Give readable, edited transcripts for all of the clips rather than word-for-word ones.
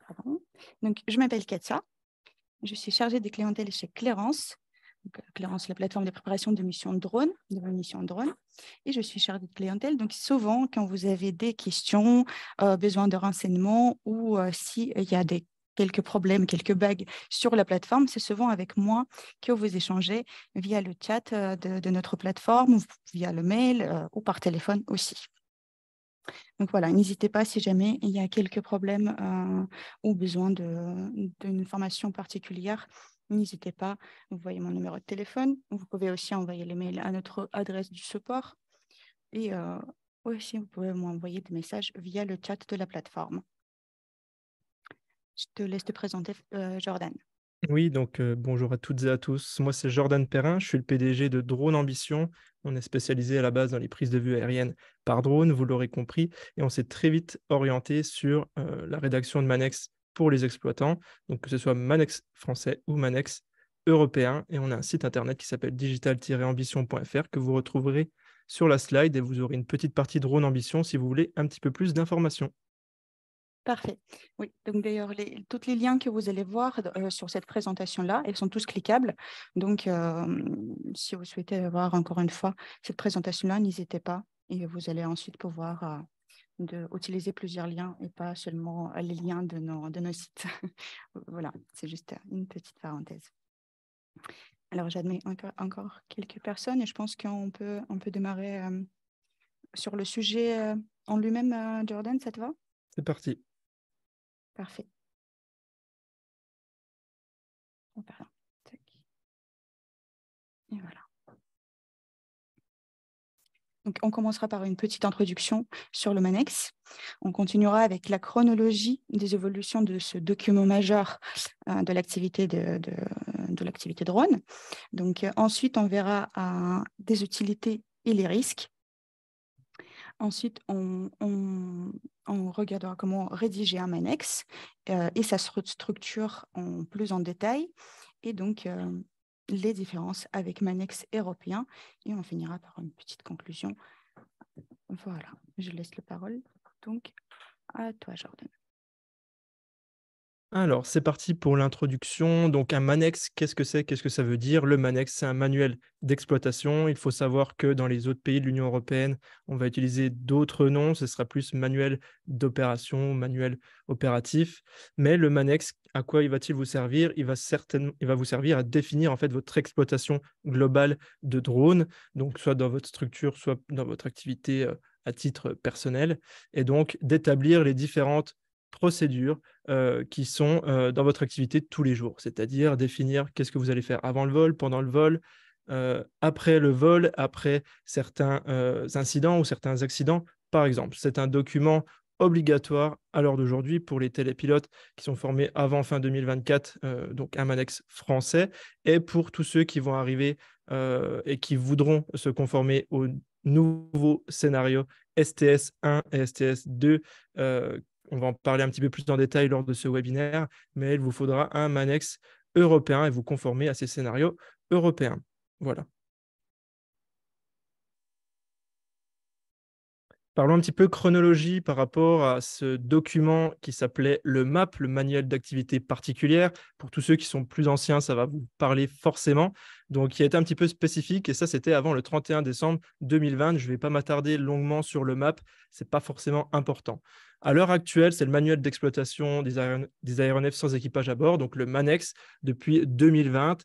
Pardon. Donc, je m'appelle Katia. Je suis chargée des clientèles chez Clérance. Donc, Clérance, la plateforme de préparation de missions de drone, de vos missions de drone. Et je suis chargée de clientèle. Donc, souvent, quand vous avez des questions, besoin de renseignements ou s'il y a quelques problèmes, quelques bugs sur la plateforme, c'est souvent avec moi que vous échangez via le chat de notre plateforme, via le mail ou par téléphone aussi. Donc voilà, n'hésitez pas si jamais il y a quelques problèmes ou besoin d'une formation particulière. N'hésitez pas, vous voyez mon numéro de téléphone. Vous pouvez aussi envoyer les mails à notre adresse du support. Et aussi, vous pouvez m'envoyer des messages via le chat de la plateforme. Je te laisse te présenter, Jordan. Oui, donc bonjour à toutes et à tous. Moi, c'est Jordan Perrin, je suis le PDG de Drone Ambition. On est spécialisé à la base dans les prises de vue aériennes par drone, vous l'aurez compris, et on s'est très vite orienté sur la rédaction de Manex pour les exploitants, donc que ce soit Manex français ou Manex européen. Et on a un site internet qui s'appelle digital-ambition.fr que vous retrouverez sur la slide et vous aurez une petite partie Drone Ambition si vous voulez un petit peu plus d'informations. Parfait. Oui, donc d'ailleurs, tous les liens que vous allez voir sur cette présentation-là, ils sont tous cliquables. Donc, si vous souhaitez voir encore une fois cette présentation-là, n'hésitez pas et vous allez ensuite pouvoir utiliser plusieurs liens et pas seulement les liens de nos sites. Voilà, c'est juste une petite parenthèse. Alors, j'admets encore quelques personnes et je pense on peut démarrer sur le sujet en lui-même, Jordan, ça te va? C'est parti. Parfait. Oh, pardon. Tac. Et voilà. Donc, on commencera par une petite introduction sur le Manex. On continuera avec la chronologie des évolutions de ce document majeur de l'activité de l'activité drone. Donc, ensuite, on verra des utilités et les risques. Ensuite, on regardera comment rédiger un Manex et sa structure plus en détail. Et donc, les différences avec Manex européen. Et on finira par une petite conclusion. Voilà, je laisse la parole donc à toi, Jordan. Alors, c'est parti pour l'introduction. Donc, un Manex, qu'est-ce que c'est? Qu'est-ce que ça veut dire? Le Manex, c'est un manuel d'exploitation. Il faut savoir que dans les autres pays de l'Union européenne, on va utiliser d'autres noms. Ce sera plus manuel d'opération, manuel opératif. Mais le Manex, à quoi va-t-il vous servir? Il va vous servir à définir en fait votre exploitation globale de drone, donc soit dans votre structure, soit dans votre activité à titre personnel, et donc d'établir les différentes procédures qui sont dans votre activité de tous les jours, c'est-à-dire définir qu'est-ce que vous allez faire avant le vol, pendant le vol, après le vol, après certains incidents ou certains accidents, par exemple. C'est un document obligatoire à l'heure d'aujourd'hui pour les télépilotes qui sont formés avant fin 2024, donc un Manex français, et pour tous ceux qui vont arriver et qui voudront se conformer au nouveau scénario STS 1 et STS 2 on va en parler un petit peu plus en détail lors de ce webinaire, mais il vous faudra un Manex européen et vous conformer à ces scénarios européens. Voilà. Parlons un petit peu chronologie par rapport à ce document qui s'appelait le MAP, le manuel d'activité particulière. Pour tous ceux qui sont plus anciens, ça va vous parler forcément. Donc, qui a été un petit peu spécifique, et ça, c'était avant le 31 décembre 2020. Je ne vais pas m'attarder longuement sur le MAP, ce n'est pas forcément important. À l'heure actuelle, c'est le manuel d'exploitation des aéronefs sans équipage à bord, donc le MANEX, depuis 2020,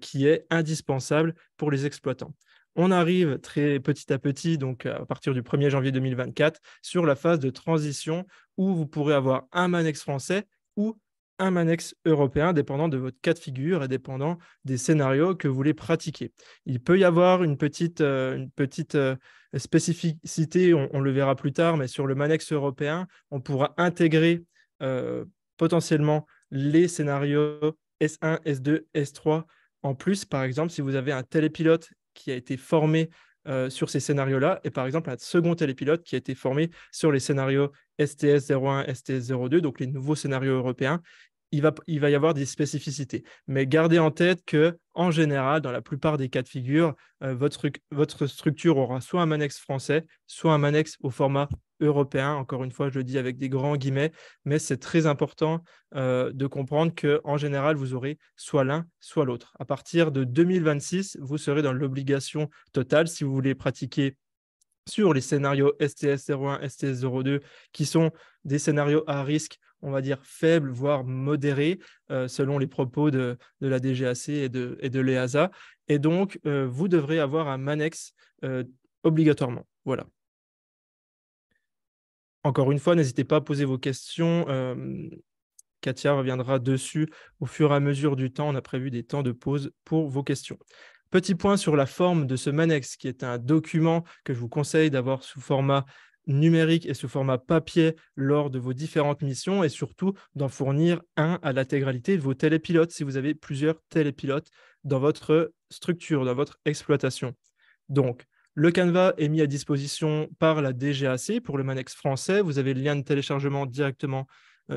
qui est indispensable pour les exploitants. On arrive très petit à petit, donc à partir du 1er janvier 2024, sur la phase de transition où vous pourrez avoir un Manex français ou un Manex européen, dépendant de votre cas de figure et dépendant des scénarios que vous voulez pratiquer. Il peut y avoir une petite spécificité, on le verra plus tard, mais sur le Manex européen, on pourra intégrer potentiellement les scénarios S1, S2, S3 en plus. Par exemple, si vous avez un télépilote qui a été formé sur ces scénarios-là, et par exemple un second télépilote qui a été formé sur les scénarios STS 01, STS 02, donc les nouveaux scénarios européens, il va y avoir des spécificités. Mais gardez en tête que, en général, dans la plupart des cas de figure, votre structure aura soit un Manex français, soit un Manex au format européen. Encore une fois, je le dis avec des grands guillemets, mais c'est très important de comprendre qu'en général, vous aurez soit l'un, soit l'autre. À partir de 2026, vous serez dans l'obligation totale si vous voulez pratiquer sur les scénarios STS 01, STS 02, qui sont des scénarios à risque, on va dire, faibles, voire modérés, selon les propos de la DGAC et de l'EASA. Et donc, vous devrez avoir un Manex obligatoirement. Voilà. Encore une fois, n'hésitez pas à poser vos questions. Katia reviendra dessus au fur et à mesure du temps. On a prévu des temps de pause pour vos questions. Petit point sur la forme de ce Manex, qui est un document que je vous conseille d'avoir sous format numérique et sous format papier lors de vos différentes missions, et surtout d'en fournir un à l'intégralité de vos télépilotes si vous avez plusieurs télépilotes dans votre structure, dans votre exploitation. Donc, le Canva est mis à disposition par la DGAC pour le Manex français. Vous avez le lien de téléchargement directement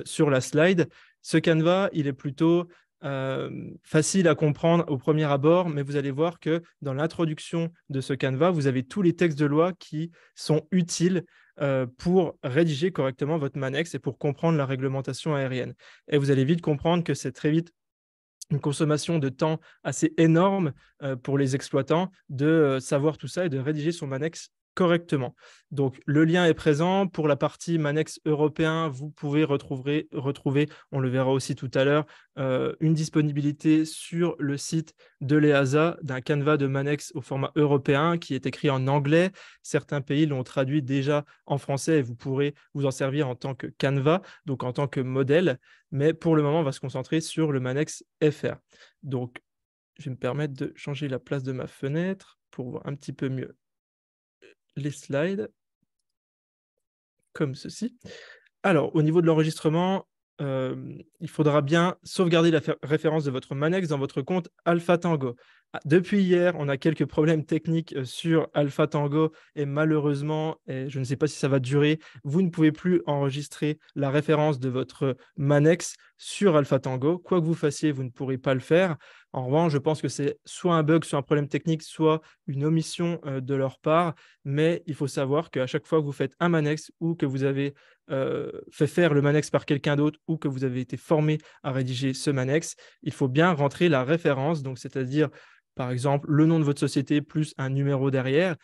sur la slide. Ce Canva, il est plutôt facile à comprendre au premier abord, mais vous allez voir que dans l'introduction de ce Canva, vous avez tous les textes de loi qui sont utiles pour rédiger correctement votre Manex et pour comprendre la réglementation aérienne. Et vous allez vite comprendre que c'est très vite une consommation de temps assez énorme pour les exploitants de savoir tout ça et de rédiger son Manex correctement. Donc, le lien est présent. Pour la partie Manex européen, vous pouvez retrouver, on le verra aussi tout à l'heure, une disponibilité sur le site de l'EASA d'un canevas de Manex au format européen qui est écrit en anglais. Certains pays l'ont traduit déjà en français et vous pourrez vous en servir en tant que canevas, donc en tant que modèle. Mais pour le moment, on va se concentrer sur le Manex FR. Donc, je vais me permettre de changer la place de ma fenêtre pour voir un petit peu mieux les slides, comme ceci. Alors, au niveau de l'enregistrement, il faudra bien sauvegarder la référence de votre Manex dans votre compte Alpha Tango. Depuis hier, on a quelques problèmes techniques sur Alpha Tango et malheureusement, et je ne sais pas si ça va durer, vous ne pouvez plus enregistrer la référence de votre Manex sur Alpha Tango. Quoi que vous fassiez, vous ne pourrez pas le faire. En revanche, je pense que c'est soit un bug, soit un problème technique, soit une omission de leur part. Mais il faut savoir qu'à chaque fois que vous faites un Manex ou que vous avez fait faire le Manex par quelqu'un d'autre ou que vous avez été formé à rédiger ce Manex, il faut bien rentrer la référence, donc c'est-à-dire par exemple le nom de votre société plus un numéro derrière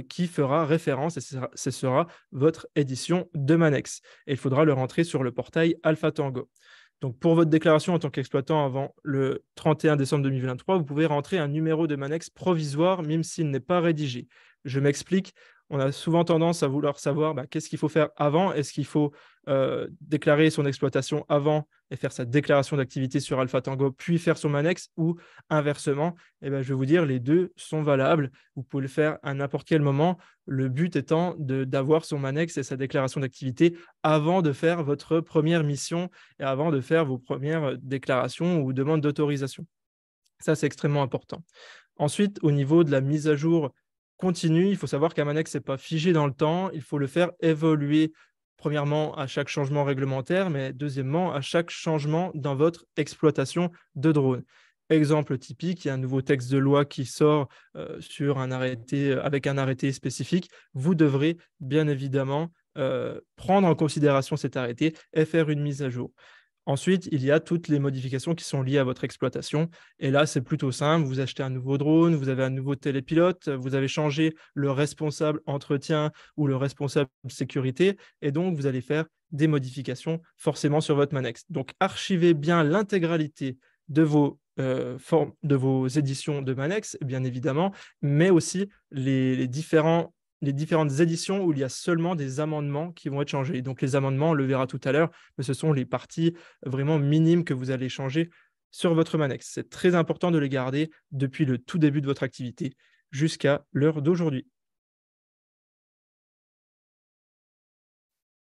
qui fera référence et ce sera votre édition de Manex. Et il faudra le rentrer sur le portail Alpha Tango. Donc, pour votre déclaration en tant qu'exploitant avant le 31 décembre 2023, vous pouvez rentrer un numéro de Manex provisoire, même s'il n'est pas rédigé. Je m'explique. On a souvent tendance à vouloir savoir qu'est-ce qu'il faut faire avant. Est-ce qu'il faut déclarer son exploitation avant et faire sa déclaration d'activité sur Alpha Tango, puis faire son Manex, ou inversement? Je vais vous dire, les deux sont valables. Vous pouvez le faire à n'importe quel moment. Le but étant d'avoir son Manex et sa déclaration d'activité avant de faire votre première mission et avant de faire vos premières déclarations ou demandes d'autorisation. Ça, c'est extrêmement important. Ensuite, au niveau de la mise à jour continue, il faut savoir qu'un Manex n'est pas figé dans le temps. Il faut le faire évoluer, premièrement, à chaque changement réglementaire, mais deuxièmement, à chaque changement dans votre exploitation de drone. Exemple typique, il y a un nouveau texte de loi qui sort sur un arrêté, avec un arrêté spécifique. Vous devrez bien évidemment prendre en considération cet arrêté et faire une mise à jour. Ensuite, il y a toutes les modifications qui sont liées à votre exploitation. Et là, c'est plutôt simple. Vous achetez un nouveau drone, vous avez un nouveau télépilote, vous avez changé le responsable entretien ou le responsable sécurité. Et donc, vous allez faire des modifications forcément sur votre Manex. Donc, archivez bien l'intégralité de vos éditions de Manex, bien évidemment, mais aussi les différentes éditions où il y a seulement des amendements qui vont être changés. Donc, les amendements, on le verra tout à l'heure, mais ce sont les parties vraiment minimes que vous allez changer sur votre Manex. C'est très important de les garder depuis le tout début de votre activité jusqu'à l'heure d'aujourd'hui.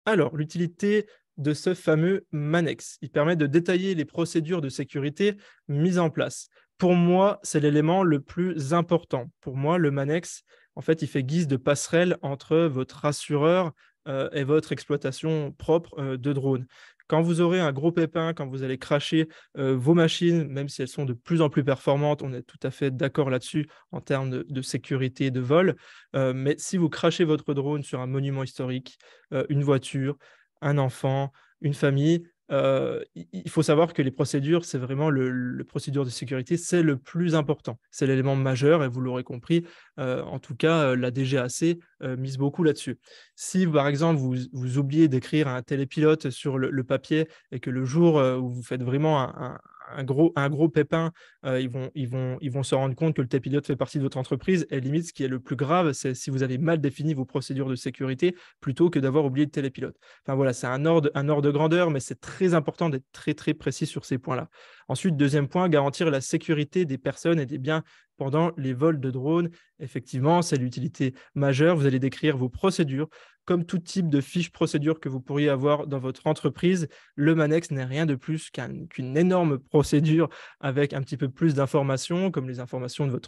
Alors, l'utilité de ce fameux Manex, il permet de détailler les procédures de sécurité mises en place. Pour moi, c'est l'élément le plus important. Pour moi, le Manex, en fait, il fait guise de passerelle entre votre assureur et votre exploitation propre de drone. Quand vous aurez un gros pépin, quand vous allez crasher vos machines, même si elles sont de plus en plus performantes, on est tout à fait d'accord là-dessus en termes de sécurité et de vol. Mais si vous crachez votre drone sur un monument historique, une voiture, un enfant, une famille, il faut savoir que les procédures, c'est vraiment le procédure de sécurité, c'est le plus important. C'est l'élément majeur et vous l'aurez compris, en tout cas, la DGAC mise beaucoup là-dessus. Si, par exemple, vous oubliez d'écrire un télépilote sur le papier et que le jour où vous faites vraiment un gros pépin, ils vont se rendre compte que le télépilote fait partie de votre entreprise. Et limite, ce qui est le plus grave, c'est si vous avez mal défini vos procédures de sécurité plutôt que d'avoir oublié le télépilote. Enfin voilà, c'est un ordre de grandeur, mais c'est très important d'être très, très précis sur ces points-là. Ensuite, deuxième point, garantir la sécurité des personnes et des biens pendant les vols de drones. Effectivement, c'est l'utilité majeure. Vous allez décrire vos procédures. Comme tout type de fiche procédure que vous pourriez avoir dans votre entreprise, le Manex n'est rien de plus qu'une énorme procédure avec un petit peu plus d'informations, comme les informations de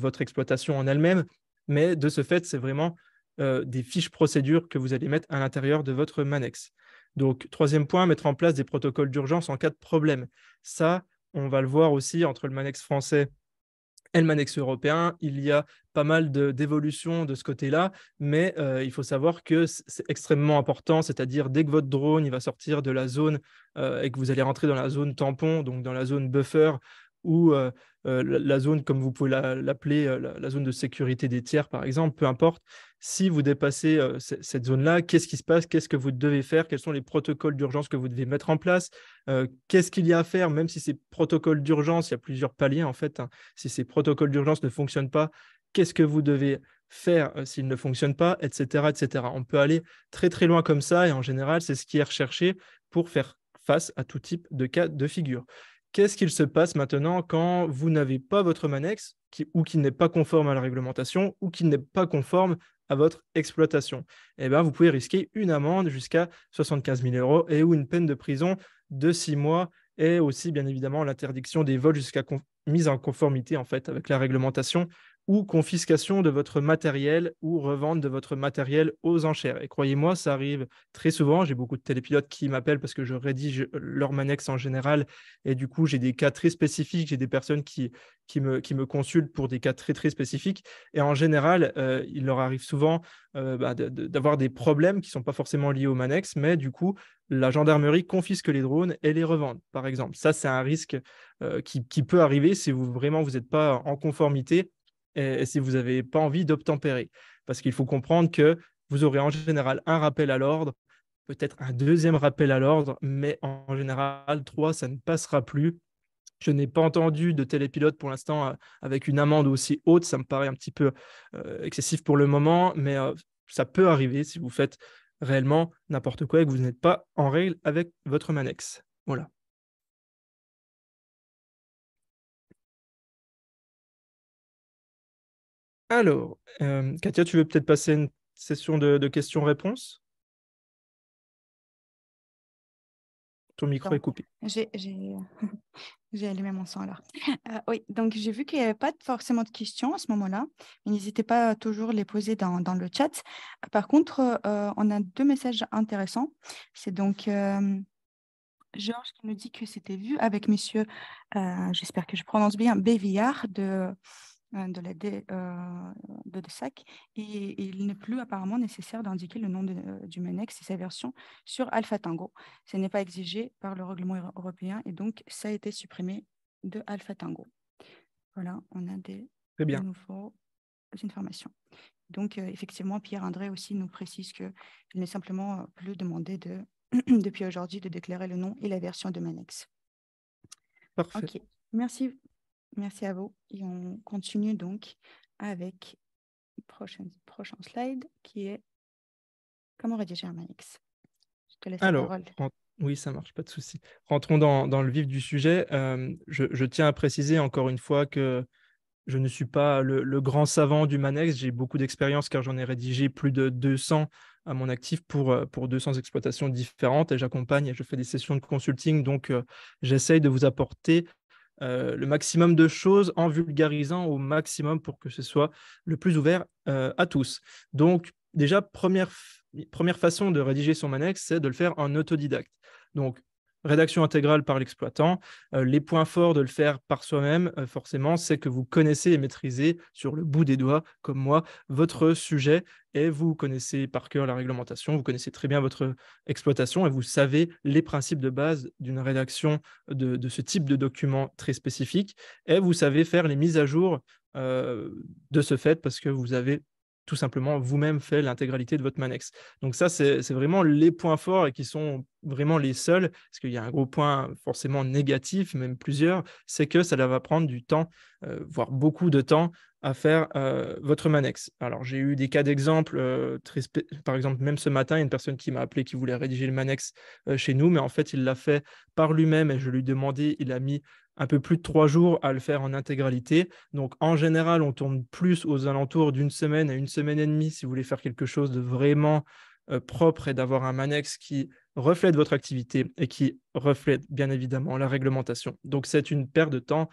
votre exploitation en elle-même. Mais de ce fait, c'est vraiment des fiches procédures que vous allez mettre à l'intérieur de votre Manex. Donc, troisième point, mettre en place des protocoles d'urgence en cas de problème. Ça, on va le voir aussi entre le Manex français et le Manex européen. Il y a pas mal d'évolutions de ce côté-là, mais il faut savoir que c'est extrêmement important, c'est-à-dire dès que votre drone il va sortir de la zone et que vous allez rentrer dans la zone tampon, donc dans la zone buffer, ou la zone, comme vous pouvez l'appeler, la zone de sécurité des tiers, par exemple, peu importe, si vous dépassez cette zone-là, qu'est-ce qui se passe, qu'est-ce que vous devez faire, quels sont les protocoles d'urgence que vous devez mettre en place, qu'est-ce qu'il y a à faire, même si ces protocoles d'urgence, il y a plusieurs paliers en fait, hein. Si ces protocoles d'urgence ne fonctionnent pas, qu'est-ce que vous devez faire s'ils ne fonctionnent pas, etc., etc. On peut aller très très loin comme ça et en général, c'est ce qui est recherché pour faire face à tout type de cas de figure. Qu'est-ce qu'il se passe maintenant quand vous n'avez pas votre Manex ou qui n'est pas conforme à la réglementation ou qui n'est pas conforme à votre exploitation? Eh bien, vous pouvez risquer une amende jusqu'à 75 000 euros et ou une peine de prison de 6 mois et aussi, bien évidemment, l'interdiction des vols jusqu'à mise en conformité en fait, avec la réglementation ou confiscation de votre matériel ou revente de votre matériel aux enchères. Et croyez-moi, ça arrive très souvent. J'ai beaucoup de télépilotes qui m'appellent parce que je rédige leur Manex en général. Et du coup, j'ai des cas très spécifiques. J'ai des personnes qui me consultent pour des cas très, très spécifiques. Et en général, il leur arrive souvent d'avoir des problèmes qui ne sont pas forcément liés au Manex, mais du coup, la gendarmerie confisque les drones et les revend, par exemple. Ça, c'est un risque qui peut arriver si vous n'êtes pas en conformité et si vous n'avez pas envie d'obtempérer. Parce qu'il faut comprendre que vous aurez en général un rappel à l'ordre, peut-être un deuxième rappel à l'ordre, mais en général, 3, ça ne passera plus. Je n'ai pas entendu de télépilote pour l'instant avec une amende aussi haute. Ça me paraît un petit peu excessif pour le moment, mais ça peut arriver si vous faites réellement n'importe quoi et que vous n'êtes pas en règle avec votre Manex. Voilà. Alors, Katia, tu veux peut-être passer une session de questions-réponses? Ton micro est Donc, coupé. j'ai allumé mon son alors. Oui, donc j'ai vu qu'il n'y avait pas forcément de questions à ce moment-là, mais n'hésitez pas à toujours les poser dans le chat. Par contre, on a deux messages intéressants. C'est donc Georges qui nous dit que c'était vu avec monsieur, j'espère que je prononce bien, Bévillard de la de DESAC, et il n'est plus apparemment nécessaire d'indiquer le nom du Manex et sa version sur Alpha Tango. Ce n'est pas exigé par le règlement européen et donc ça a été supprimé de Alpha Tango. Voilà, on a des Très bien. nouvelles informations. Donc, effectivement, Pierre-André aussi nous précise qu'il n'est simplement plus demandé depuis aujourd'hui de déclarer le nom et la version de Manex. Parfait. OK, merci. Merci à vous. Et on continue donc avec le prochain slide qui est comment rédiger un Manex. Je te laisse la Alors, parole. oui, ça marche, pas de souci. Rentrons dans le vif du sujet. Je tiens à préciser encore une fois que je ne suis pas le grand savant du Manex. J'ai beaucoup d'expérience car j'en ai rédigé plus de 200 à mon actif pour 200 exploitations différentes et j'accompagne et je fais des sessions de consulting. Donc, j'essaye de vous apporter le maximum de choses en vulgarisant au maximum pour que ce soit le plus ouvert à tous. Donc, déjà, première façon de rédiger son Manex, c'est de le faire en autodidacte. Donc, rédaction intégrale par l'exploitant. Les points forts de le faire par soi-même, forcément, c'est que vous connaissez et maîtrisez sur le bout des doigts, comme moi, votre sujet et vous connaissez par cœur la réglementation, vous connaissez très bien votre exploitation et vous savez les principes de base d'une rédaction de ce type de document très spécifique et vous savez faire les mises à jour de ce fait parce que vous avez tout simplement vous-même fait l'intégralité de votre Manex. Donc ça, c'est vraiment les points forts et qui sont vraiment les seuls, parce qu'il y a un gros point forcément négatif, même plusieurs, c'est que ça va prendre du temps, voire beaucoup de temps à faire votre Manex. Alors j'ai eu des cas d'exemple, par exemple même ce matin, il y a une personne qui m'a appelé qui voulait rédiger le Manex chez nous, mais en fait il l'a fait par lui-même et je lui ai demandé, il a mis un peu plus de 3 jours à le faire en intégralité. Donc, en général, on tourne plus aux alentours d'une semaine à une semaine et demie si vous voulez faire quelque chose de vraiment propre et d'avoir un Manex qui reflète votre activité et qui reflète bien évidemment la réglementation. Donc, c'est une perte de temps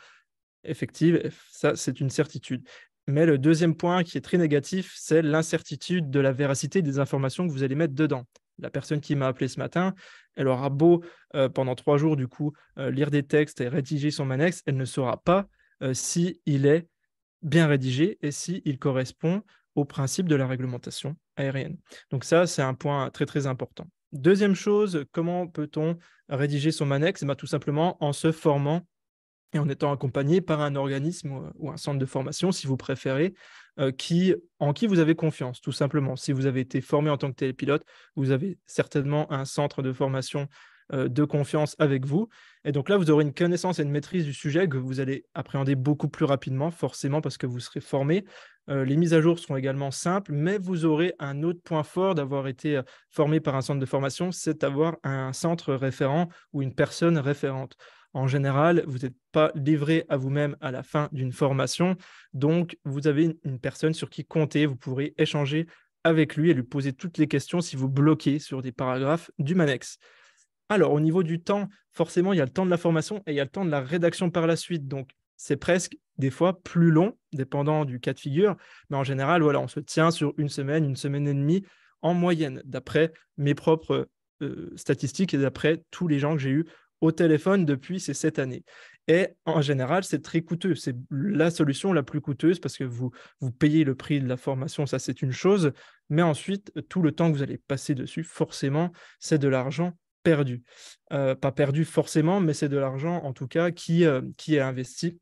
effective, ça, c'est une certitude. Mais le deuxième point qui est très négatif, c'est l'incertitude de la véracité des informations que vous allez mettre dedans. La personne qui m'a appelé ce matin, elle aura beau pendant 3 jours du coup lire des textes et rédiger son Manex, elle ne saura pas si il est bien rédigé et s'il correspond au principe de la réglementation aérienne. Donc ça, c'est un point très très important. Deuxième chose, comment peut-on rédiger son Manex? Tout simplement en se formant et en étant accompagné par un organisme ou un centre de formation, si vous préférez, en qui vous avez confiance, tout simplement. Si vous avez été formé en tant que télépilote, vous avez certainement un centre de formation de confiance avec vous. Et donc là, vous aurez une connaissance et une maîtrise du sujet que vous allez appréhender beaucoup plus rapidement, forcément parce que vous serez formé. Les mises à jour seront également simples, mais vous aurez un autre point fort d'avoir été formé par un centre de formation, c'est d'avoir un centre référent ou une personne référente. En général, vous n'êtes pas livré à vous-même à la fin d'une formation, donc vous avez une personne sur qui compter, vous pourrez échanger avec lui et lui poser toutes les questions si vous bloquez sur des paragraphes du Manex. Alors, au niveau du temps, forcément, il y a le temps de la formation et il y a le temps de la rédaction par la suite. Donc, c'est presque des fois plus long, dépendant du cas de figure. Mais en général, voilà, on se tient sur une semaine et demie en moyenne, d'après mes propres statistiques et d'après tous les gens que j'ai eus au téléphone depuis ces 7 années. Et en général, c'est très coûteux. C'est la solution la plus coûteuse parce que vous payez le prix de la formation, ça c'est une chose. Mais ensuite, tout le temps que vous allez passer dessus, forcément, c'est de l'argent perdu. Pas perdu forcément, mais c'est de l'argent en tout cas qui est investi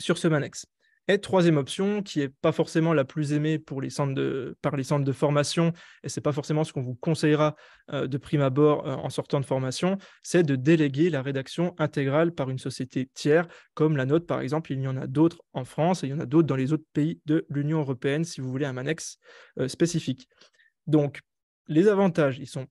sur ce Manex. Et troisième option, qui n'est pas forcément la plus aimée par les centres de formation, et ce n'est pas forcément ce qu'on vous conseillera de prime abord en sortant de formation, c'est de déléguer la rédaction intégrale par une société tiers, comme la nôtre par exemple. Il y en a d'autres en France et il y en a d'autres dans les autres pays de l'Union européenne si vous voulez un Manex spécifique. Donc, les avantages, ils sont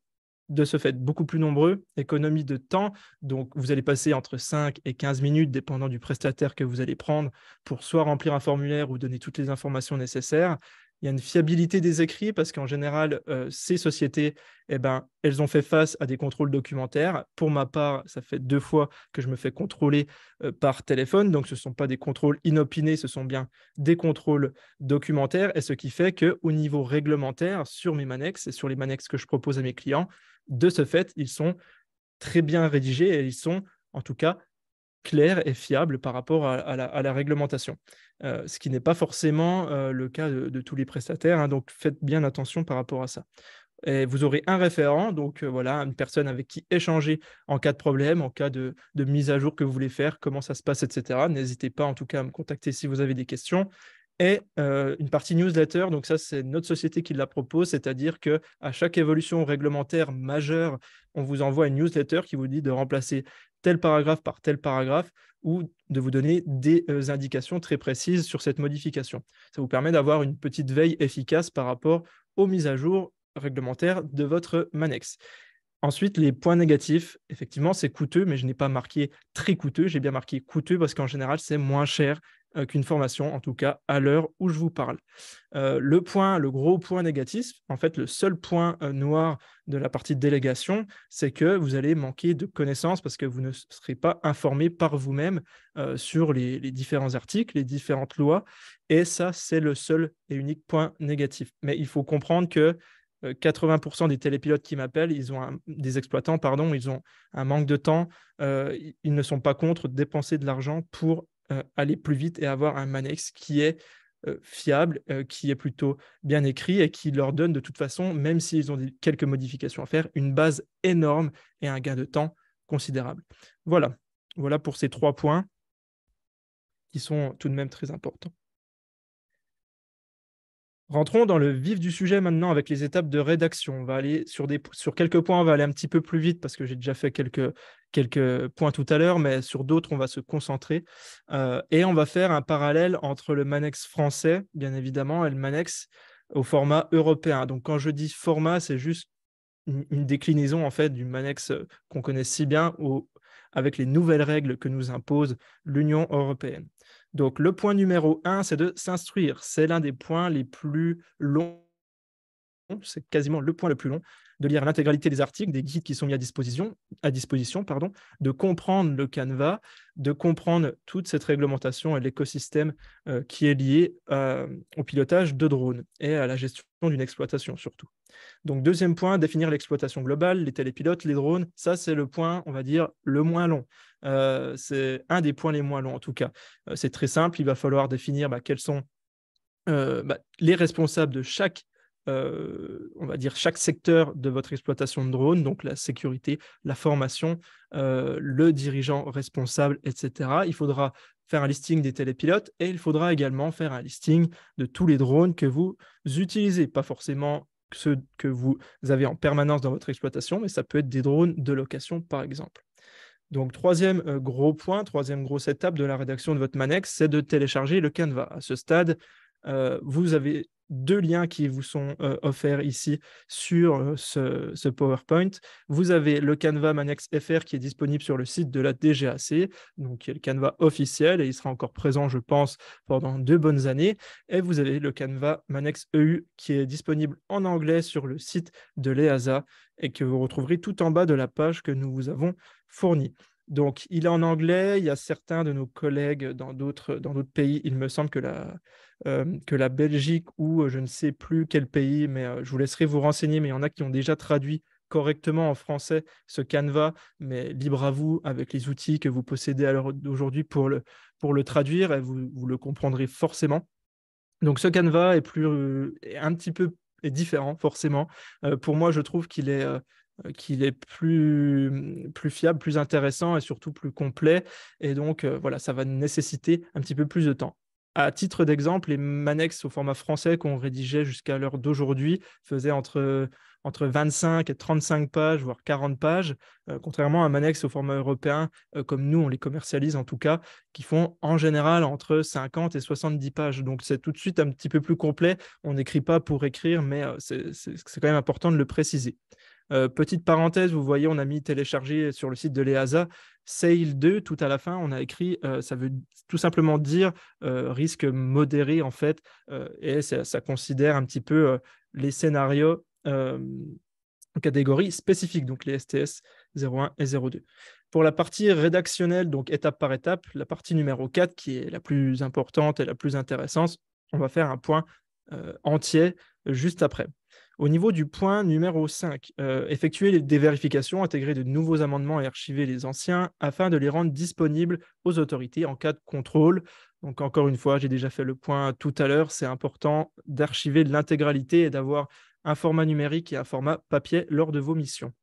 de ce fait beaucoup plus nombreux, économie de temps, donc vous allez passer entre 5 et 15 minutes, dépendant du prestataire que vous allez prendre, pour soit remplir un formulaire ou donner toutes les informations nécessaires. Il y a une fiabilité des écrits parce qu'en général, ces sociétés, elles ont fait face à des contrôles documentaires. Pour ma part, ça fait 2 fois que je me fais contrôler par téléphone, donc ce ne sont pas des contrôles inopinés, ce sont bien des contrôles documentaires, et ce qui fait qu'au niveau réglementaire, sur mes Manex et sur les Manex que je propose à mes clients, de ce fait, ils sont très bien rédigés et ils sont en tout cas clairs et fiables par rapport à la réglementation. Ce qui n'est pas forcément le cas de tous les prestataires, hein, donc faites bien attention par rapport à ça. Et vous aurez un référent, donc voilà, une personne avec qui échanger en cas de problème, en cas de mise à jour que vous voulez faire, comment ça se passe, etc. N'hésitez pas en tout cas à me contacter si vous avez des questions. Et une partie newsletter, donc ça c'est notre société qui la propose, c'est-à-dire qu'à chaque évolution réglementaire majeure, on vous envoie une newsletter qui vous dit de remplacer tel paragraphe par tel paragraphe ou de vous donner des indications très précises sur cette modification. Ça vous permet d'avoir une petite veille efficace par rapport aux mises à jour réglementaires de votre Manex. Ensuite, les points négatifs, effectivement, c'est coûteux, mais je n'ai pas marqué très coûteux, j'ai bien marqué coûteux parce qu'en général, c'est moins cher qu'une formation, en tout cas à l'heure où je vous parle. Le gros point négatif, en fait, le seul point noir de la partie de délégation, c'est que vous allez manquer de connaissances parce que vous ne serez pas informé par vous-même sur les différents articles, les différentes lois, et ça, c'est le seul et unique point négatif. Mais il faut comprendre que 80% des télépilotes qui m'appellent, des exploitants, pardon, ils ont un manque de temps. Ils ne sont pas contre dépenser de l'argent pour aller plus vite et avoir un Manex qui est fiable, qui est plutôt bien écrit et qui leur donne de toute façon, même s'ils ont quelques modifications à faire, une base énorme et un gain de temps considérable. Voilà, voilà pour ces 3 points qui sont tout de même très importants. Rentrons dans le vif du sujet maintenant avec les étapes de rédaction. On va aller sur quelques points, on va aller un petit peu plus vite parce que j'ai déjà fait quelques points tout à l'heure, mais sur d'autres, on va se concentrer. Et on va faire un parallèle entre le Manex français, bien évidemment, et le Manex au format européen. Donc, quand je dis format, c'est juste une déclinaison en fait du Manex qu'on connaît si bien avec les nouvelles règles que nous impose l'Union européenne. Donc, le point numéro 1, c'est de s'instruire. C'est l'un des points les plus longs, c'est quasiment le point le plus long, de lire l'intégralité des articles, des guides qui sont mis à disposition, de comprendre le Canva, de comprendre toute cette réglementation et l'écosystème qui est lié au pilotage de drones et à la gestion d'une exploitation surtout. Donc, deuxième point, définir l'exploitation globale, les télépilotes, les drones. Ça, c'est le point, on va dire, le moins long. C'est un des points les moins longs, en tout cas. C'est très simple. Il va falloir définir quels sont les responsables de chaque on va dire chaque secteur de votre exploitation de drone, donc la sécurité, la formation, le dirigeant responsable, etc. Il faudra faire un listing des télépilotes et il faudra également faire un listing de tous les drones que vous utilisez, pas forcément ceux que vous avez en permanence dans votre exploitation, mais ça peut être des drones de location, par exemple. Donc, troisième gros point, troisième grosse étape de la rédaction de votre Manex, c'est de télécharger le Canva. À ce stade, vous avez 2 liens qui vous sont offerts ici sur ce PowerPoint. Vous avez le Canva Manex FR qui est disponible sur le site de la DGAC, donc qui est le Canva officiel et il sera encore présent, je pense, pendant 2 bonnes années. Et vous avez le Canva Manex EU qui est disponible en anglais sur le site de l'EASA et que vous retrouverez tout en bas de la page que nous vous avons fournie. Donc, il est en anglais. Il y a certains de nos collègues dans d'autres pays. Il me semble que la Belgique ou je ne sais plus quel pays, mais je vous laisserai vous renseigner. Mais il y en a qui ont déjà traduit correctement en français ce Canva, mais libre à vous avec les outils que vous possédez à l'heure d'aujourd'hui pour le traduire et vous le comprendrez forcément. Donc, ce Canva est un petit peu différent, forcément. Pour moi, je trouve qu'il est plus fiable, plus intéressant et surtout plus complet. Et donc, voilà, ça va nécessiter un petit peu plus de temps. À titre d'exemple, les Manex au format français qu'on rédigeait jusqu'à l'heure d'aujourd'hui faisaient entre 25 et 35 pages, voire 40 pages, contrairement à Manex au format européen, comme nous, on les commercialise en tout cas, qui font en général entre 50 et 70 pages. Donc, c'est tout de suite un petit peu plus complet. On n'écrit pas pour écrire, mais c'est quand même important de le préciser. Petite parenthèse, vous voyez, on a mis télécharger sur le site de l'EASA SAIL 2 tout à la fin. On a écrit, ça veut tout simplement dire risque modéré en fait, et ça considère un petit peu les scénarios en catégorie spécifique, donc les STS 01 et 02. Pour la partie rédactionnelle, donc étape par étape, la partie numéro 4 qui est la plus importante et la plus intéressante, on va faire un point entier juste après. Au niveau du point numéro 5, effectuer des vérifications, intégrer de nouveaux amendements et archiver les anciens afin de les rendre disponibles aux autorités en cas de contrôle. Donc encore une fois, j'ai déjà fait le point tout à l'heure, c'est important d'archiver l'intégralité et d'avoir un format numérique et un format papier lors de vos missions.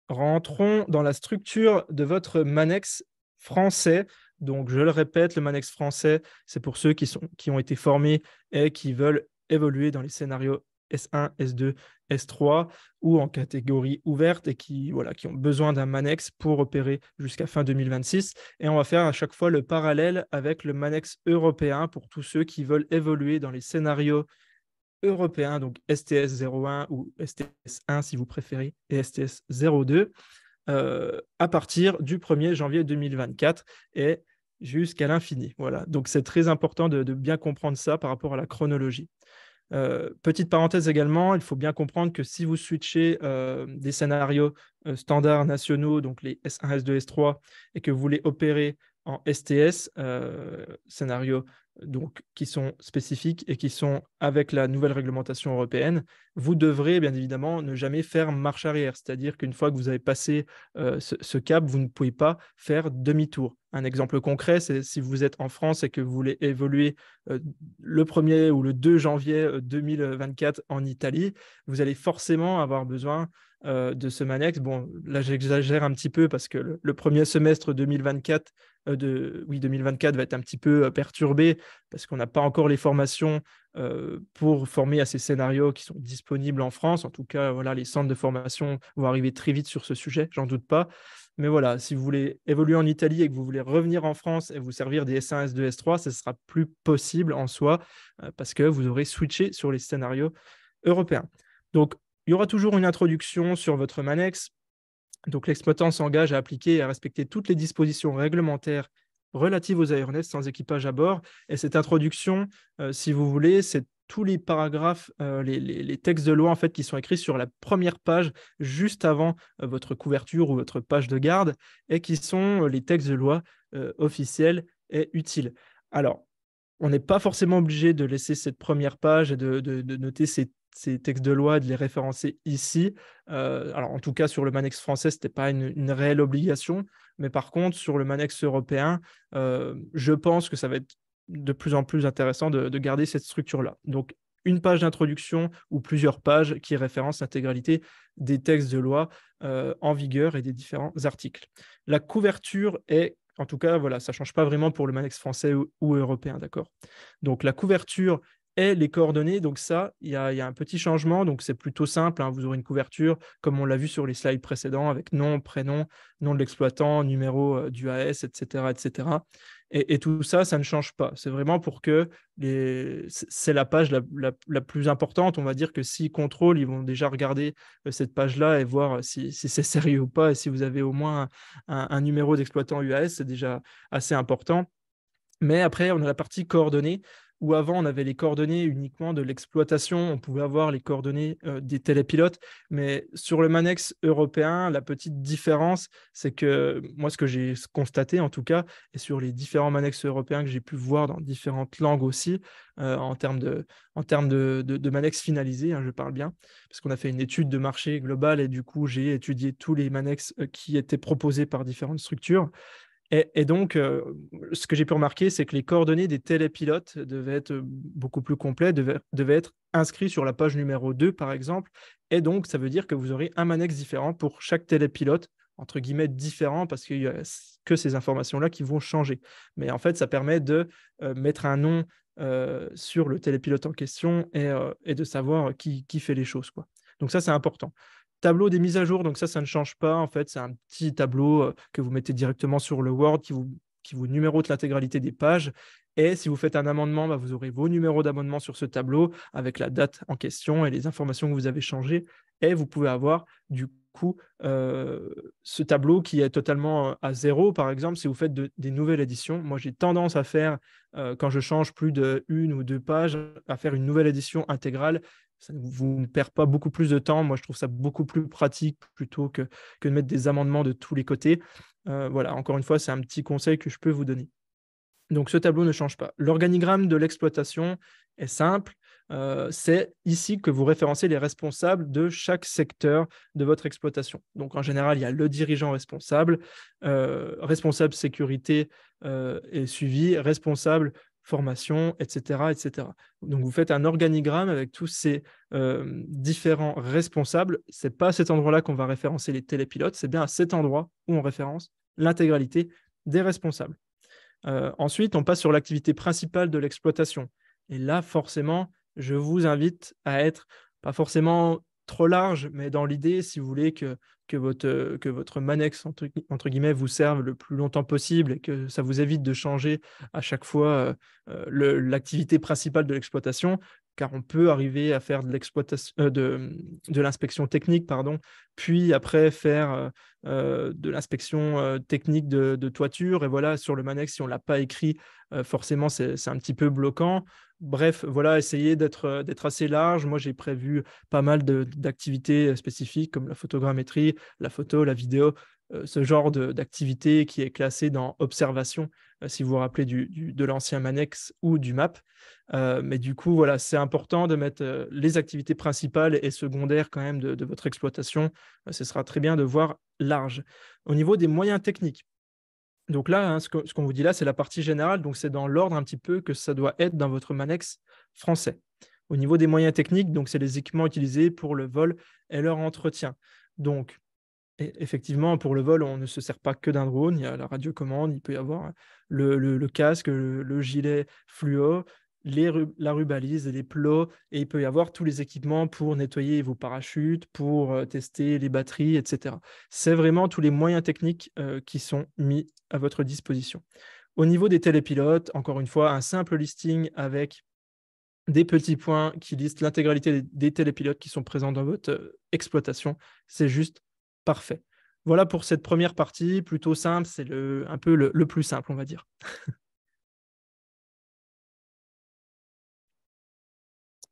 Rentrons dans la structure de votre Manex français. Donc, je le répète, le Manex français, c'est pour ceux qui ont été formés et qui veulent évoluer dans les scénarios S1, S2, S3 ou en catégorie ouverte et qui ont besoin d'un Manex pour opérer jusqu'à fin 2026. Et on va faire à chaque fois le parallèle avec le Manex européen pour tous ceux qui veulent évoluer dans les scénarios européens, donc STS 01 ou STS 1 si vous préférez, et STS 02, à partir du 1er janvier 2024 et jusqu'à l'infini. Voilà. Donc, c'est très important de bien comprendre ça par rapport à la chronologie. Petite parenthèse également, il faut bien comprendre que si vous switchez des scénarios standards nationaux, donc les S1, S2, S3, et que vous voulez opérer en STS, scénario donc, qui sont spécifiques et qui sont avec la nouvelle réglementation européenne, vous devrez bien évidemment ne jamais faire marche arrière. C'est-à-dire qu'une fois que vous avez passé ce cap, vous ne pouvez pas faire demi-tour. Un exemple concret, c'est si vous êtes en France et que vous voulez évoluer le 1er ou le 2 janvier 2024 en Italie, vous allez forcément avoir besoin de ce Manex. Bon, là, j'exagère un petit peu parce que le premier semestre 2024, 2024 va être un petit peu perturbé parce qu'on n'a pas encore les formations pour former à ces scénarios qui sont disponibles en France. En tout cas, voilà, les centres de formation vont arriver très vite sur ce sujet, j'en doute pas. Mais voilà, si vous voulez évoluer en Italie et que vous voulez revenir en France et vous servir des S1, S2, S3, ce ne sera plus possible en soi parce que vous aurez switché sur les scénarios européens. Donc, il y aura toujours une introduction sur votre Manex. Donc, l'exploitant s'engage à appliquer et à respecter toutes les dispositions réglementaires relatives aux aéronefs sans équipage à bord. Et cette introduction, si vous voulez, c'est tous les paragraphes, les textes de loi en fait, qui sont écrits sur la première page, juste avant votre couverture ou votre page de garde, et qui sont les textes de loi officiels et utiles. Alors, on n'est pas forcément obligé de laisser cette première page et de noter ces textes de loi et de les référencer ici. Alors, en tout cas, sur le Manex français, ce n'était pas une réelle obligation. Mais par contre, sur le Manex européen, je pense que ça va être de plus en plus intéressant de garder cette structure-là. Donc, une page d'introduction ou plusieurs pages qui référencent l'intégralité des textes de loi en vigueur et des différents articles. La couverture est, en tout cas, voilà, ça ne change pas vraiment pour le Manex français ou européen, d'accord. Donc, la couverture et les coordonnées. Donc ça, il y a un petit changement. Donc c'est plutôt simple, hein. Vous aurez une couverture, comme on l'a vu sur les slides précédents, avec nom, prénom, nom de l'exploitant, numéro du AS, etc. etc. Et tout ça, ça ne change pas. C'est vraiment pour que c'est la page la plus importante. On va dire que s'ils contrôlent, ils vont déjà regarder cette page-là et voir si c'est sérieux ou pas. Et si vous avez au moins un numéro d'exploitant UAS, c'est déjà assez important. Mais après, on a la partie coordonnées, où avant, on avait les coordonnées uniquement de l'exploitation. On pouvait avoir les coordonnées des télépilotes. Mais sur le Manex européen, la petite différence, c'est que moi, ce que j'ai constaté en tout cas, et sur les différents Manex européens que j'ai pu voir dans différentes langues aussi, en termes de Manex finalisés, hein, je parle bien, parce qu'on a fait une étude de marché globale et du coup, j'ai étudié tous les Manex qui étaient proposés par différentes structures. Et donc, ce que j'ai pu remarquer, c'est que les coordonnées des télépilotes devaient être beaucoup plus complets, devaient être inscrits sur la page numéro 2, par exemple. Et donc, ça veut dire que vous aurez un Manex différent pour chaque télépilote, entre guillemets différent, parce qu'il n'y a que ces informations-là qui vont changer. Mais en fait, ça permet de mettre un nom sur le télépilote en question et de savoir qui fait les choses, quoi. Donc ça, c'est important. Tableau des mises à jour, donc ça ne change pas. En fait, c'est un petit tableau que vous mettez directement sur le Word qui vous numérote l'intégralité des pages. Et si vous faites un amendement, vous aurez vos numéros d'amendement sur ce tableau avec la date en question et les informations que vous avez changées. Et vous pouvez avoir du coup ce tableau qui est totalement à zéro, par exemple, si vous faites des nouvelles éditions. Moi, j'ai tendance à faire, quand je change plus d'une ou deux pages, à faire une nouvelle édition intégrale. Ça ne vous perd pas beaucoup plus de temps. Moi, je trouve ça beaucoup plus pratique plutôt que de mettre des amendements de tous les côtés. Voilà, encore une fois, c'est un petit conseil que je peux vous donner. Donc, ce tableau ne change pas. L'organigramme de l'exploitation est simple. C'est ici que vous référencez les responsables de chaque secteur de votre exploitation. Donc, en général, il y a le dirigeant responsable, responsable sécurité et suivi, responsable formation, etc., etc. Donc, vous faites un organigramme avec tous ces différents responsables. Ce n'est pas à cet endroit-là qu'on va référencer les télépilotes, c'est bien à cet endroit où on référence l'intégralité des responsables. Ensuite, on passe sur l'activité principale de l'exploitation. Et là, forcément, je vous invite à être pas forcément trop large, mais dans l'idée, si vous voulez que votre Manex, entre guillemets, vous serve le plus longtemps possible et que ça vous évite de changer à chaque fois l'activité principale de l'exploitation, car on peut arriver à faire de l'exploitation, de l'inspection technique, pardon, puis après faire de l'inspection technique de toiture. Et voilà, sur le Manex, si on ne l'a pas écrit, forcément, c'est un petit peu bloquant. Bref, voilà, essayez d'être assez large. Moi, j'ai prévu pas mal d'activités spécifiques comme la photogrammétrie, la photo, la vidéo. ce genre d'activité qui est classée dans observation, si vous vous rappelez de l'ancien Manex ou du MAP. Mais du coup, voilà, c'est important de mettre les activités principales et secondaires quand même de votre exploitation. Ce sera très bien de voir large. Au niveau des moyens techniques, donc là, hein, ce qu'on vous dit là, c'est la partie générale, donc c'est dans l'ordre un petit peu que ça doit être dans votre Manex français. Au niveau des moyens techniques, donc c'est les équipements utilisés pour le vol et leur entretien. Donc, effectivement, pour le vol, on ne se sert pas que d'un drone. Il y a la radiocommande, il peut y avoir le casque, le gilet fluo, la rubalise, les plots, et il peut y avoir tous les équipements pour nettoyer vos parachutes, pour tester les batteries, etc. C'est vraiment tous les moyens techniques qui sont mis à votre disposition. Au niveau des télépilotes, encore une fois, un simple listing avec des petits points qui listent l'intégralité des télépilotes qui sont présents dans votre exploitation. C'est juste parfait. Voilà pour cette première partie, plutôt simple, c'est un peu le plus simple, on va dire.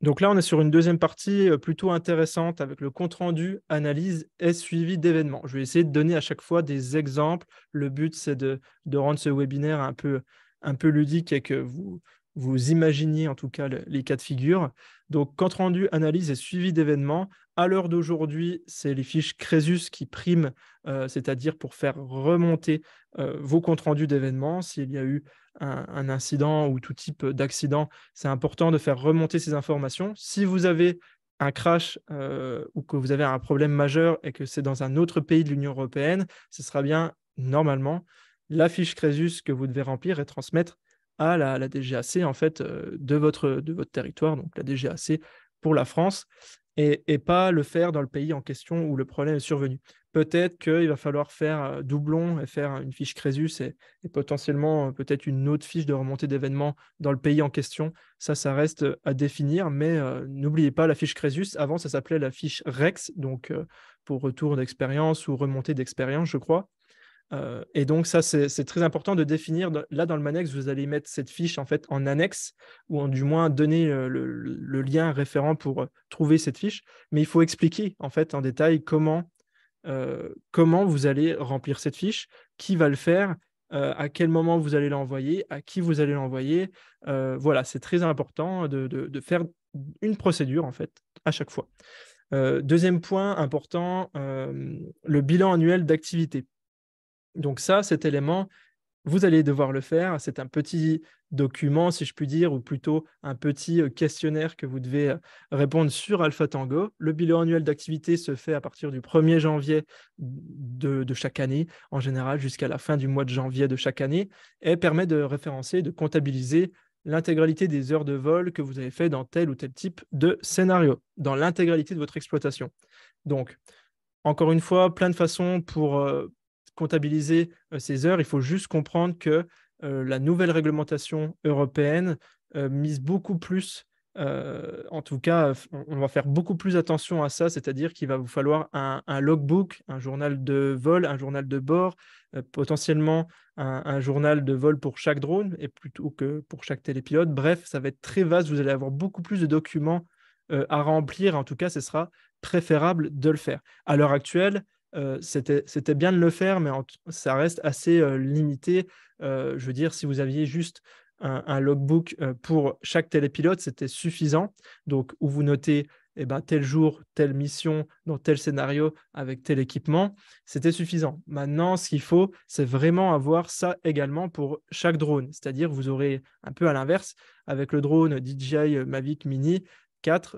Donc là, on est sur une deuxième partie plutôt intéressante avec le compte-rendu, analyse et suivi d'événements. Je vais essayer de donner à chaque fois des exemples. Le but, c'est de rendre ce webinaire un peu ludique et que vous imaginiez en tout cas les cas de figure. Donc, compte-rendu, analyse et suivi d'événements. À l'heure d'aujourd'hui, c'est les fiches Crésus qui priment, c'est-à-dire pour faire remonter vos comptes rendus d'événements. S'il y a eu un incident ou tout type d'accident, c'est important de faire remonter ces informations. Si vous avez un crash ou que vous avez un problème majeur et que c'est dans un autre pays de l'Union européenne, ce sera bien normalement la fiche Crésus que vous devez remplir et transmettre à la DGAC en fait, de votre territoire, donc la DGAC pour la France, et pas le faire dans le pays en question où le problème est survenu. Peut-être qu'il va falloir faire doublon et faire une fiche Crésus et potentiellement peut-être une autre fiche de remontée d'événements dans le pays en question. Ça reste à définir, mais n'oubliez pas la fiche Crésus. Avant, ça s'appelait la fiche REX, donc pour retour d'expérience ou remontée d'expérience, je crois. Et donc, ça, c'est très important de définir. Là, dans le Manex, vous allez mettre cette fiche en fait en annexe, ou du moins donner le lien référent pour trouver cette fiche. Mais il faut expliquer en fait en détail comment vous allez remplir cette fiche, qui va le faire, à quel moment vous allez l'envoyer, à qui vous allez l'envoyer. Voilà, c'est très important de faire une procédure en fait à chaque fois. Deuxième point important, le bilan annuel d'activité. Donc ça, cet élément, vous allez devoir le faire. C'est un petit document, si je puis dire, ou plutôt un petit questionnaire que vous devez répondre sur AlphaTango. Le bilan annuel d'activité se fait à partir du 1er janvier de chaque année, en général jusqu'à la fin du mois de janvier de chaque année, et permet de référencer, de comptabiliser l'intégralité des heures de vol que vous avez fait dans tel ou tel type de scénario, dans l'intégralité de votre exploitation. Donc, encore une fois, plein de façons pour comptabiliser ces heures. Il faut juste comprendre que la nouvelle réglementation européenne mise beaucoup plus, en tout cas, on va faire beaucoup plus attention à ça, c'est-à-dire qu'il va vous falloir un logbook, un journal de vol, un journal de bord, potentiellement un journal de vol pour chaque drone et plutôt que pour chaque télépilote. Bref, ça va être très vaste, vous allez avoir beaucoup plus de documents à remplir. En tout cas, ce sera préférable de le faire. À l'heure actuelle, c'était bien de le faire, mais ça reste assez limité. Je veux dire, si vous aviez juste un logbook pour chaque télépilote, c'était suffisant. Donc, où vous notez tel jour, telle mission, dans tel scénario, avec tel équipement, c'était suffisant. Maintenant, ce qu'il faut, c'est vraiment avoir ça également pour chaque drone. C'est-à-dire, vous aurez un peu à l'inverse, avec le drone DJI Mavic Mini 4,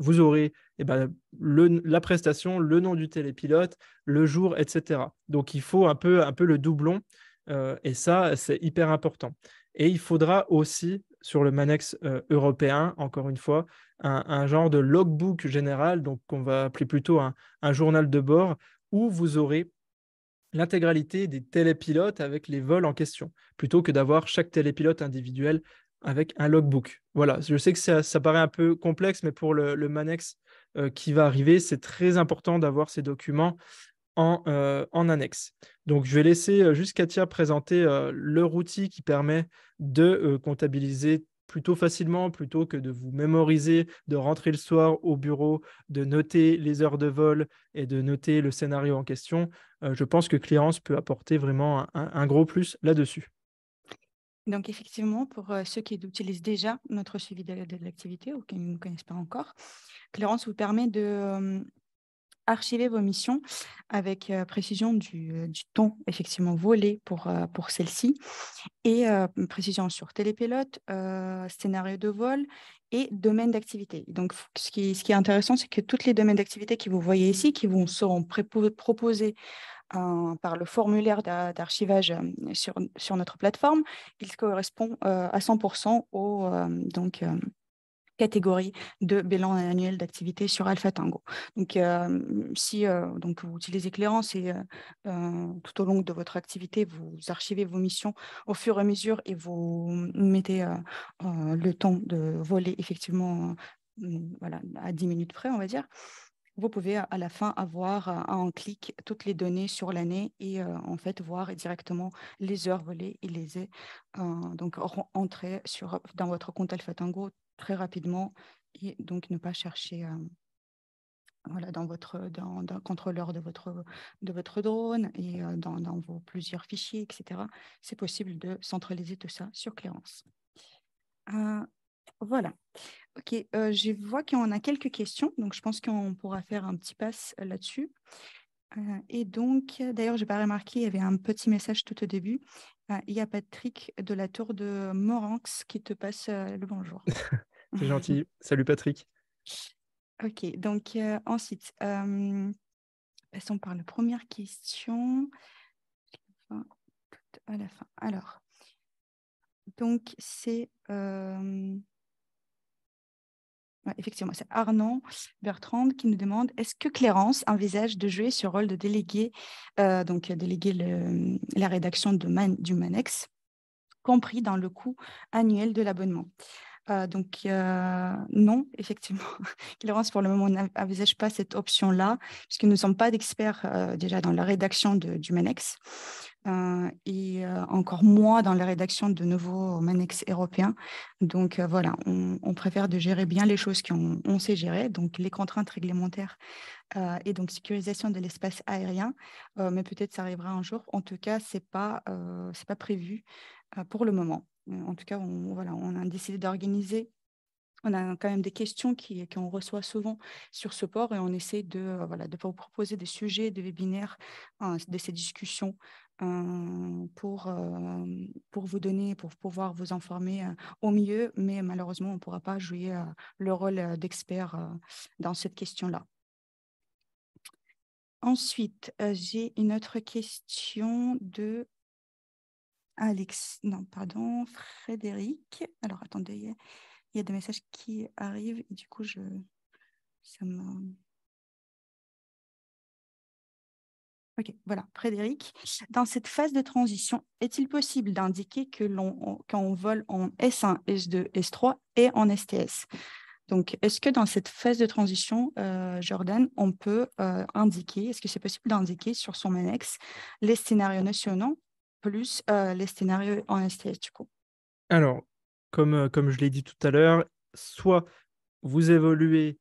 vous aurez la prestation, le nom du télépilote, le jour, etc. Donc, il faut un peu le doublon, et ça, c'est hyper important. Et il faudra aussi, sur le Manex européen, encore une fois, un genre de logbook général, donc qu'on va appeler plutôt un journal de bord, où vous aurez l'intégralité des télépilotes avec les vols en question, plutôt que d'avoir chaque télépilote individuel avec un logbook. Voilà, je sais que ça paraît un peu complexe, mais pour le Manex qui va arriver, c'est très important d'avoir ces documents en annexe. Donc, je vais laisser juste Katia présenter leur outil qui permet de comptabiliser plutôt facilement, plutôt que de vous mémoriser, de rentrer le soir au bureau, de noter les heures de vol et de noter le scénario en question. je pense que Clearance peut apporter vraiment un gros plus là-dessus. Donc, effectivement, pour ceux qui utilisent déjà notre suivi de l'activité ou qui ne nous connaissent pas encore, Clearance vous permet de archiver vos missions avec précision du temps effectivement volé pour celle-ci et précision sur télépilote, scénario de vol et domaine d'activité. Donc, ce qui est intéressant, c'est que tous les domaines d'activité que vous voyez ici, qui vous seront proposés par le formulaire d'archivage sur notre plateforme, il correspond à 100% aux catégories de bilan annuel d'activité sur Alpha Tango. Donc, si donc vous utilisez Clearance et tout au long de votre activité, vous archivez vos missions au fur et à mesure et vous mettez le temps de voler effectivement voilà, à 10 minutes près, on va dire. Vous pouvez à la fin avoir en clic toutes les données sur l'année et en fait voir directement les heures volées et les donc entrer dans votre compte Alpha Tango très rapidement et donc ne pas chercher voilà, dans le contrôleur de votre drone et dans vos plusieurs fichiers, etc. C'est possible de centraliser tout ça sur Clearance. Voilà. Ok, je vois qu'on a quelques questions, donc je pense qu'on pourra faire un petit pass là-dessus. Et donc, d'ailleurs, je n'ai pas remarqué, il y avait un petit message tout au début. Il y a Patrick de la tour de Moranx qui te passe le bonjour. C'est gentil. Salut Patrick. Ok, donc ensuite, passons par la première question. Enfin, tout à la fin. Alors, donc c'est... ouais, effectivement, c'est Arnaud Bertrand qui nous demande est-ce que Clérance envisage de jouer ce rôle de déléguer, donc déléguer la rédaction du Manex, compris dans le coût annuel de l'abonnement. Donc, non, effectivement, Clérance, pour le moment, n'envisage pas cette option-là, puisque nous ne sommes pas d'experts déjà dans la rédaction du Manex, et encore moins dans la rédaction de nouveaux Manex européens. Donc, voilà, on préfère de gérer bien les choses qu'on sait gérer, donc les contraintes réglementaires et donc sécurisation de l'espace aérien, mais peut-être ça arrivera un jour. En tout cas, c'est pas prévu pour le moment. En tout cas, voilà, on a décidé d'organiser. On a quand même des questions qu'on reçoit souvent sur ce port et on essaie voilà, de vous proposer des sujets de webinaires, de ces discussions pour vous donner, pour pouvoir vous informer au mieux, mais malheureusement, on ne pourra pas jouer le rôle d'expert dans cette question-là. Ensuite, j'ai une autre question de Frédéric. Alors, attendez, il y a des messages qui arrivent et du coup, ça me... Ok, voilà, Frédéric. Dans cette phase de transition, est-il possible d'indiquer quand on vole en S1, S2, S3 et en STS? Donc, est-ce que dans cette phase de transition, Jordan, on peut indiquer, est-ce que c'est possible d'indiquer sur son Manex les scénarios nationaux plus les scénarios en STS du coup? Alors, comme je l'ai dit tout à l'heure, soit vous évoluez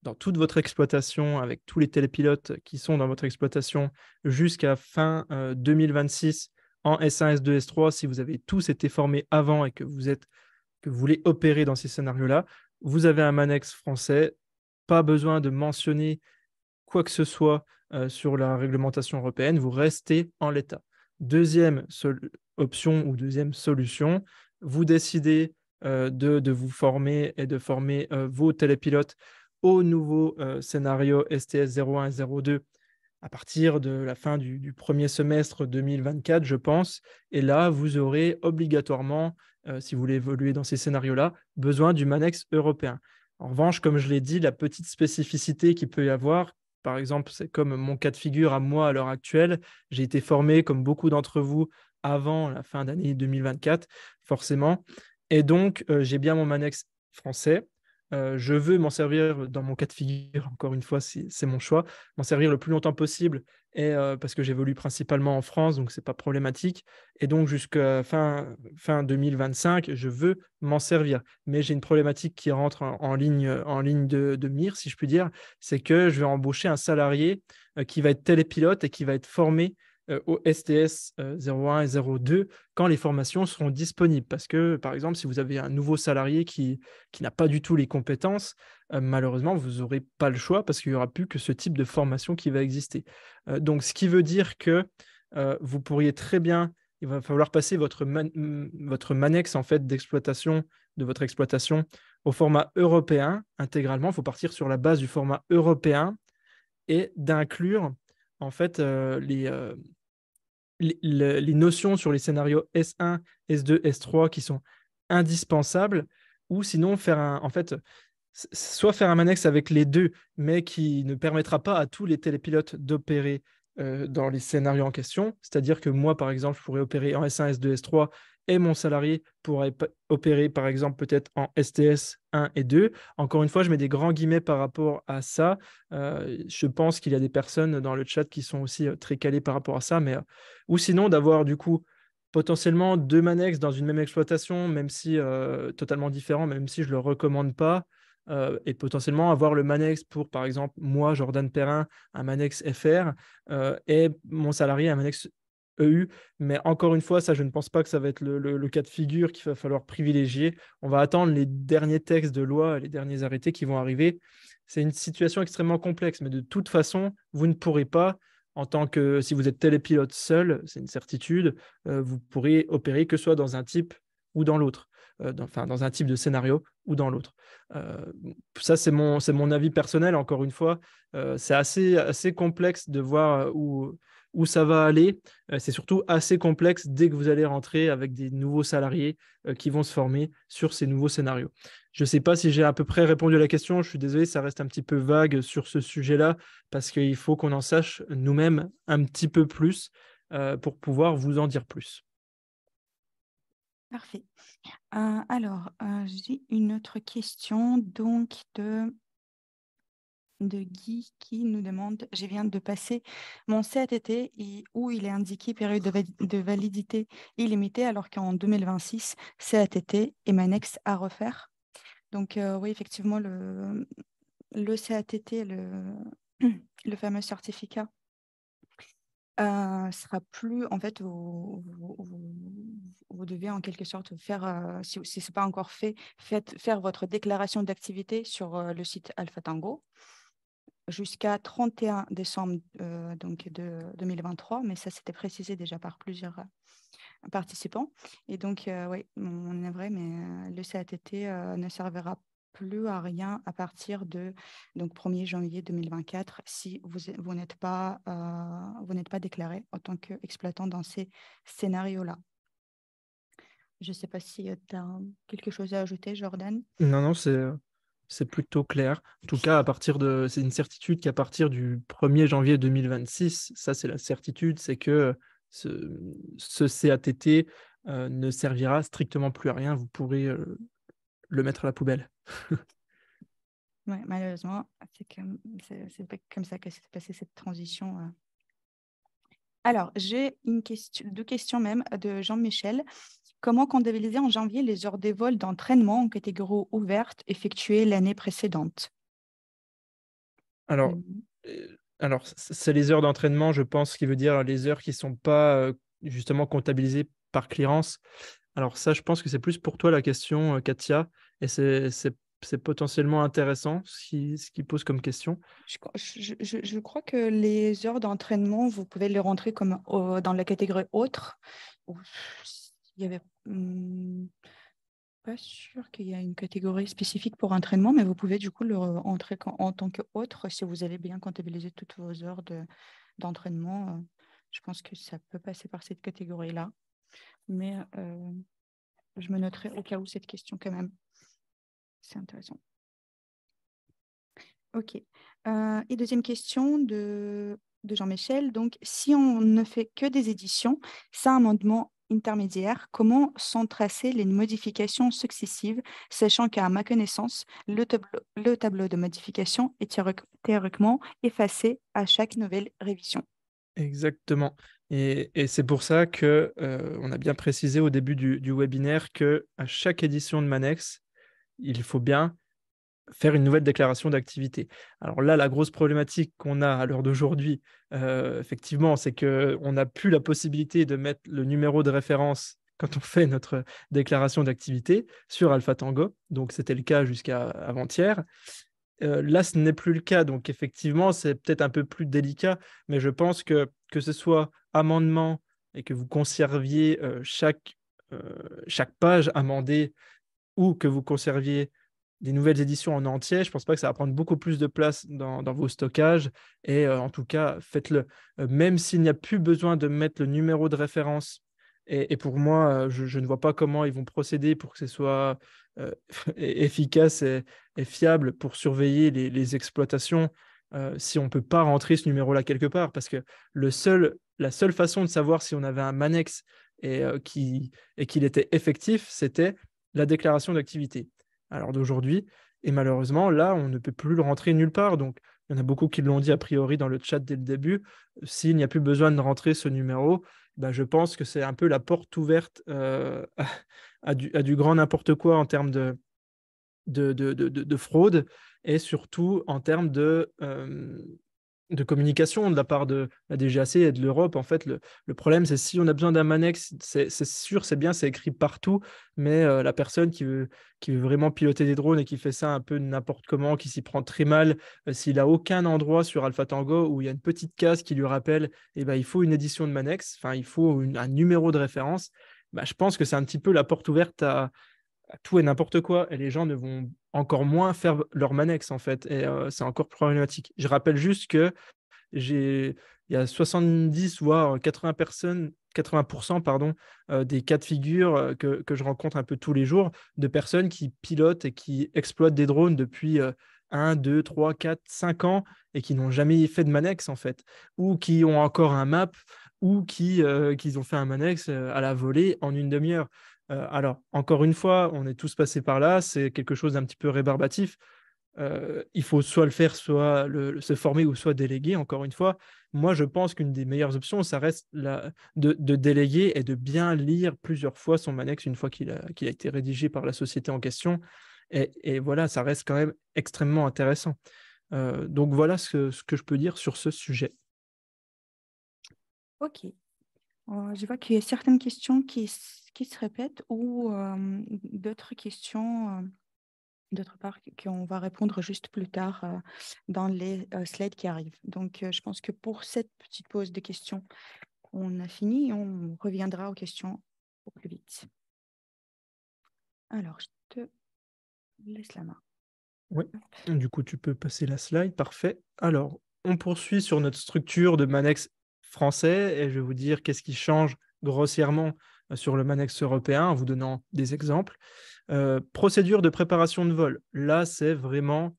dans toute votre exploitation avec tous les télépilotes qui sont dans votre exploitation jusqu'à fin 2026 en S1, S2, S3, si vous avez tous été formés avant et que vous voulez opérer dans ces scénarios-là, vous avez un Manex français, pas besoin de mentionner quoi que ce soit sur la réglementation européenne, vous restez en l'état. Deuxième option ou deuxième solution, vous décidez de vous former et de former vos télépilotes au nouveau scénario STS 01 et 02 à partir de la fin du premier semestre 2024, je pense. Et là, vous aurez obligatoirement, si vous voulez évoluer dans ces scénarios-là, besoin du Manex européen. En revanche, comme je l'ai dit, la petite spécificité qu'il peut y avoir, par exemple, c'est comme mon cas de figure à moi à l'heure actuelle, j'ai été formé, comme beaucoup d'entre vous, avant la fin d'année 2024, forcément. Et donc, j'ai bien mon Manex français. je veux m'en servir dans mon cas de figure, encore une fois, c'est mon choix, m'en servir le plus longtemps possible, et parce que j'évolue principalement en France, donc c'est pas problématique. Et donc jusqu'à fin 2025, je veux m'en servir. Mais j'ai une problématique qui rentre en ligne de mire, si je puis dire, c'est que je vais embaucher un salarié qui va être télépilote et qui va être formé au STS 01 et 02 quand les formations seront disponibles. Parce que, par exemple, si vous avez un nouveau salarié qui n'a pas du tout les compétences, malheureusement, vous n'aurez pas le choix parce qu'il n'y aura plus que ce type de formation qui va exister. Donc, ce qui veut dire que vous pourriez très bien, il va falloir passer votre Manex en fait, d'exploitation de votre exploitation au format européen intégralement. Il faut partir sur la base du format européen et d'inclure en fait les notions sur les scénarios S1, S2, S3 qui sont indispensables, ou sinon faire en fait, soit faire un Manex avec les deux, mais qui ne permettra pas à tous les télépilotes d'opérer dans les scénarios en question. C'est-à-dire que moi, par exemple, je pourrais opérer en S1, S2, S3, et mon salarié pourrait opérer, par exemple, peut-être en STS 1 et 2. Encore une fois, je mets des grands guillemets par rapport à ça. Je pense qu'il y a des personnes dans le chat qui sont aussi très calées par rapport à ça, mais ou sinon d'avoir du coup potentiellement deux Manex dans une même exploitation, même si totalement différent, même si je ne le recommande pas, et potentiellement avoir le Manex pour, par exemple, moi, Jordan Perrin, un Manex FR, et mon salarié un Manex EU. Mais encore une fois, ça, je ne pense pas que ça va être le cas de figure qu'il va falloir privilégier. On va attendre les derniers textes de loi, les derniers arrêtés qui vont arriver. C'est une situation extrêmement complexe, mais de toute façon, vous ne pourrez pas, en tant que, si vous êtes télépilote seul, c'est une certitude, vous pourrez opérer que ce soit dans un type ou dans l'autre, dans un type de scénario ou dans l'autre. Euh, Ça, c'est mon avis personnel, encore une fois. C'est assez complexe de voir où ça va aller. C'est surtout assez complexe dès que vous allez rentrer avec des nouveaux salariés qui vont se former sur ces nouveaux scénarios. Je ne sais pas si j'ai à peu près répondu à la question. Je suis désolé, ça reste un petit peu vague sur ce sujet-là parce qu'il faut qu'on en sache nous-mêmes un petit peu plus pour pouvoir vous en dire plus. Parfait. Alors, j'ai une autre question donc de Guy qui nous demande, je viens de passer mon CATT où il est indiqué période de validité illimitée alors qu'en 2026, CATT est Manex à refaire. Donc oui, effectivement, le CATT, le fameux certificat, sera plus, en fait, vous devez en quelque sorte faire, si ce n'est pas encore fait, faire votre déclaration d'activité sur le site Alpha Tango jusqu'à 31 décembre donc de 2023, mais ça c'était précisé déjà par plusieurs participants. Et donc, oui, on est vrai, mais le CATT ne servira plus à rien à partir de donc 1er janvier 2024 si vous n'êtes pas déclaré en tant qu'exploitant dans ces scénarios-là. Je ne sais pas si tu as quelque chose à ajouter, Jordan. Non, non, c'est plutôt clair. En tout cas, c'est une certitude qu'à partir du 1er janvier 2026, ça c'est la certitude, c'est que ce CATT ne servira strictement plus à rien. Vous pourrez le mettre à la poubelle. Ouais, malheureusement, c'est pas comme ça que s'est passée cette transition. Alors, j'ai deux questions même de Jean-Michel. Comment comptabiliser en janvier les heures des vols d'entraînement en catégorie ouverte effectuées l'année précédente? Alors, Mhm. c'est les heures d'entraînement, je pense, qui veut dire les heures qui ne sont pas justement comptabilisées par clearance. Alors ça, je pense que c'est plus pour toi la question, Katia, et c'est potentiellement intéressant ce qui pose comme question. Je crois que les heures d'entraînement, vous pouvez les rentrer comme dans la catégorie autre. Il y avait pas sûr qu'il y a une catégorie spécifique pour entraînement, mais vous pouvez du coup le entrer en tant qu'autre si vous avez bien comptabilisé toutes vos heures d'entraînement. Je pense que ça peut passer par cette catégorie-là, mais je me noterai au cas où cette question quand même. C'est intéressant. Ok. Et deuxième question de Jean-Michel. Donc, si on ne fait que des éditions, ça a intermédiaire, comment sont tracées les modifications successives, sachant qu'à ma connaissance, le tableau de modification est théoriquement effacé à chaque nouvelle révision. Exactement. Et c'est pour ça que on a bien précisé au début du webinaire que à chaque édition de Manex, il faut bien faire une nouvelle déclaration d'activité. Alors là, la grosse problématique qu'on a à l'heure d'aujourd'hui, effectivement, c'est qu'on n'a plus la possibilité de mettre le numéro de référence quand on fait notre déclaration d'activité sur AlphaTango. Donc, c'était le cas jusqu'à avant-hier. Là, ce n'est plus le cas. Donc, effectivement, c'est peut-être un peu plus délicat, mais je pense que ce soit amendement et que vous conserviez chaque page amendée ou que vous conserviez des nouvelles éditions en entier, je pense pas que ça va prendre beaucoup plus de place dans vos stockages. Et en tout cas, faites-le. Même s'il n'y a plus besoin de mettre le numéro de référence. Et pour moi, je ne vois pas comment ils vont procéder pour que ce soit efficace et fiable pour surveiller les exploitations si on ne peut pas rentrer ce numéro-là quelque part. Parce que la seule façon de savoir si on avait un Manex et qu'il était effectif, c'était la déclaration d'activité. Alors d'aujourd'hui, et malheureusement, là, on ne peut plus le rentrer nulle part. Donc, il y en a beaucoup qui l'ont dit a priori dans le chat dès le début. S'il n'y a plus besoin de rentrer ce numéro, ben, je pense que c'est un peu la porte ouverte à du grand n'importe quoi en termes de fraude et surtout en termes de communication de la part de la DGAC et de l'Europe. En fait, le problème, c'est si on a besoin d'un Manex, c'est sûr, c'est bien, c'est écrit partout, mais la personne qui veut vraiment piloter des drones et qui fait ça un peu n'importe comment, qui s'y prend très mal, s'il n'a aucun endroit sur AlphaTango où il y a une petite case qui lui rappelle eh ben, il faut une édition de Manex, enfin, il faut un numéro de référence, bah, je pense que c'est un petit peu la porte ouverte à tout et n'importe quoi, et les gens ne vont encore moins faire leur Manex, en fait, et c'est encore problématique. Je rappelle juste que il y a 70 voire 80%, pardon, des cas de figure que je rencontre un peu tous les jours de personnes qui pilotent et qui exploitent des drones depuis 1, 2, 3, 4, 5 ans et qui n'ont jamais fait de Manex en fait, ou qui ont encore un map, ou qui ont fait un Manex à la volée en une demi-heure. Alors, encore une fois, on est tous passés par là, c'est quelque chose d'un petit peu rébarbatif. Il faut soit le faire, soit se former ou soit déléguer, encore une fois. Moi, je pense qu'une des meilleures options, ça reste de déléguer et de bien lire plusieurs fois son Manex une fois qu'il a été rédigé par la société en question. Et voilà, ça reste quand même extrêmement intéressant. Donc voilà ce que je peux dire sur ce sujet. Ok. Je vois qu'il y a certaines questions qui se répètent ou d'autres questions, d'autre part, qu'on va répondre juste plus tard dans les slides qui arrivent. Donc, je pense que pour cette petite pause de questions, on a fini et on reviendra aux questions au plus vite. Alors, je te laisse la main. Oui, du coup, tu peux passer la slide. Parfait. Alors, on poursuit sur notre structure de Manex français et je vais vous dire qu'est-ce qui change grossièrement sur le Manex européen en vous donnant des exemples. Procédure de préparation de vol. Là, c'est vraiment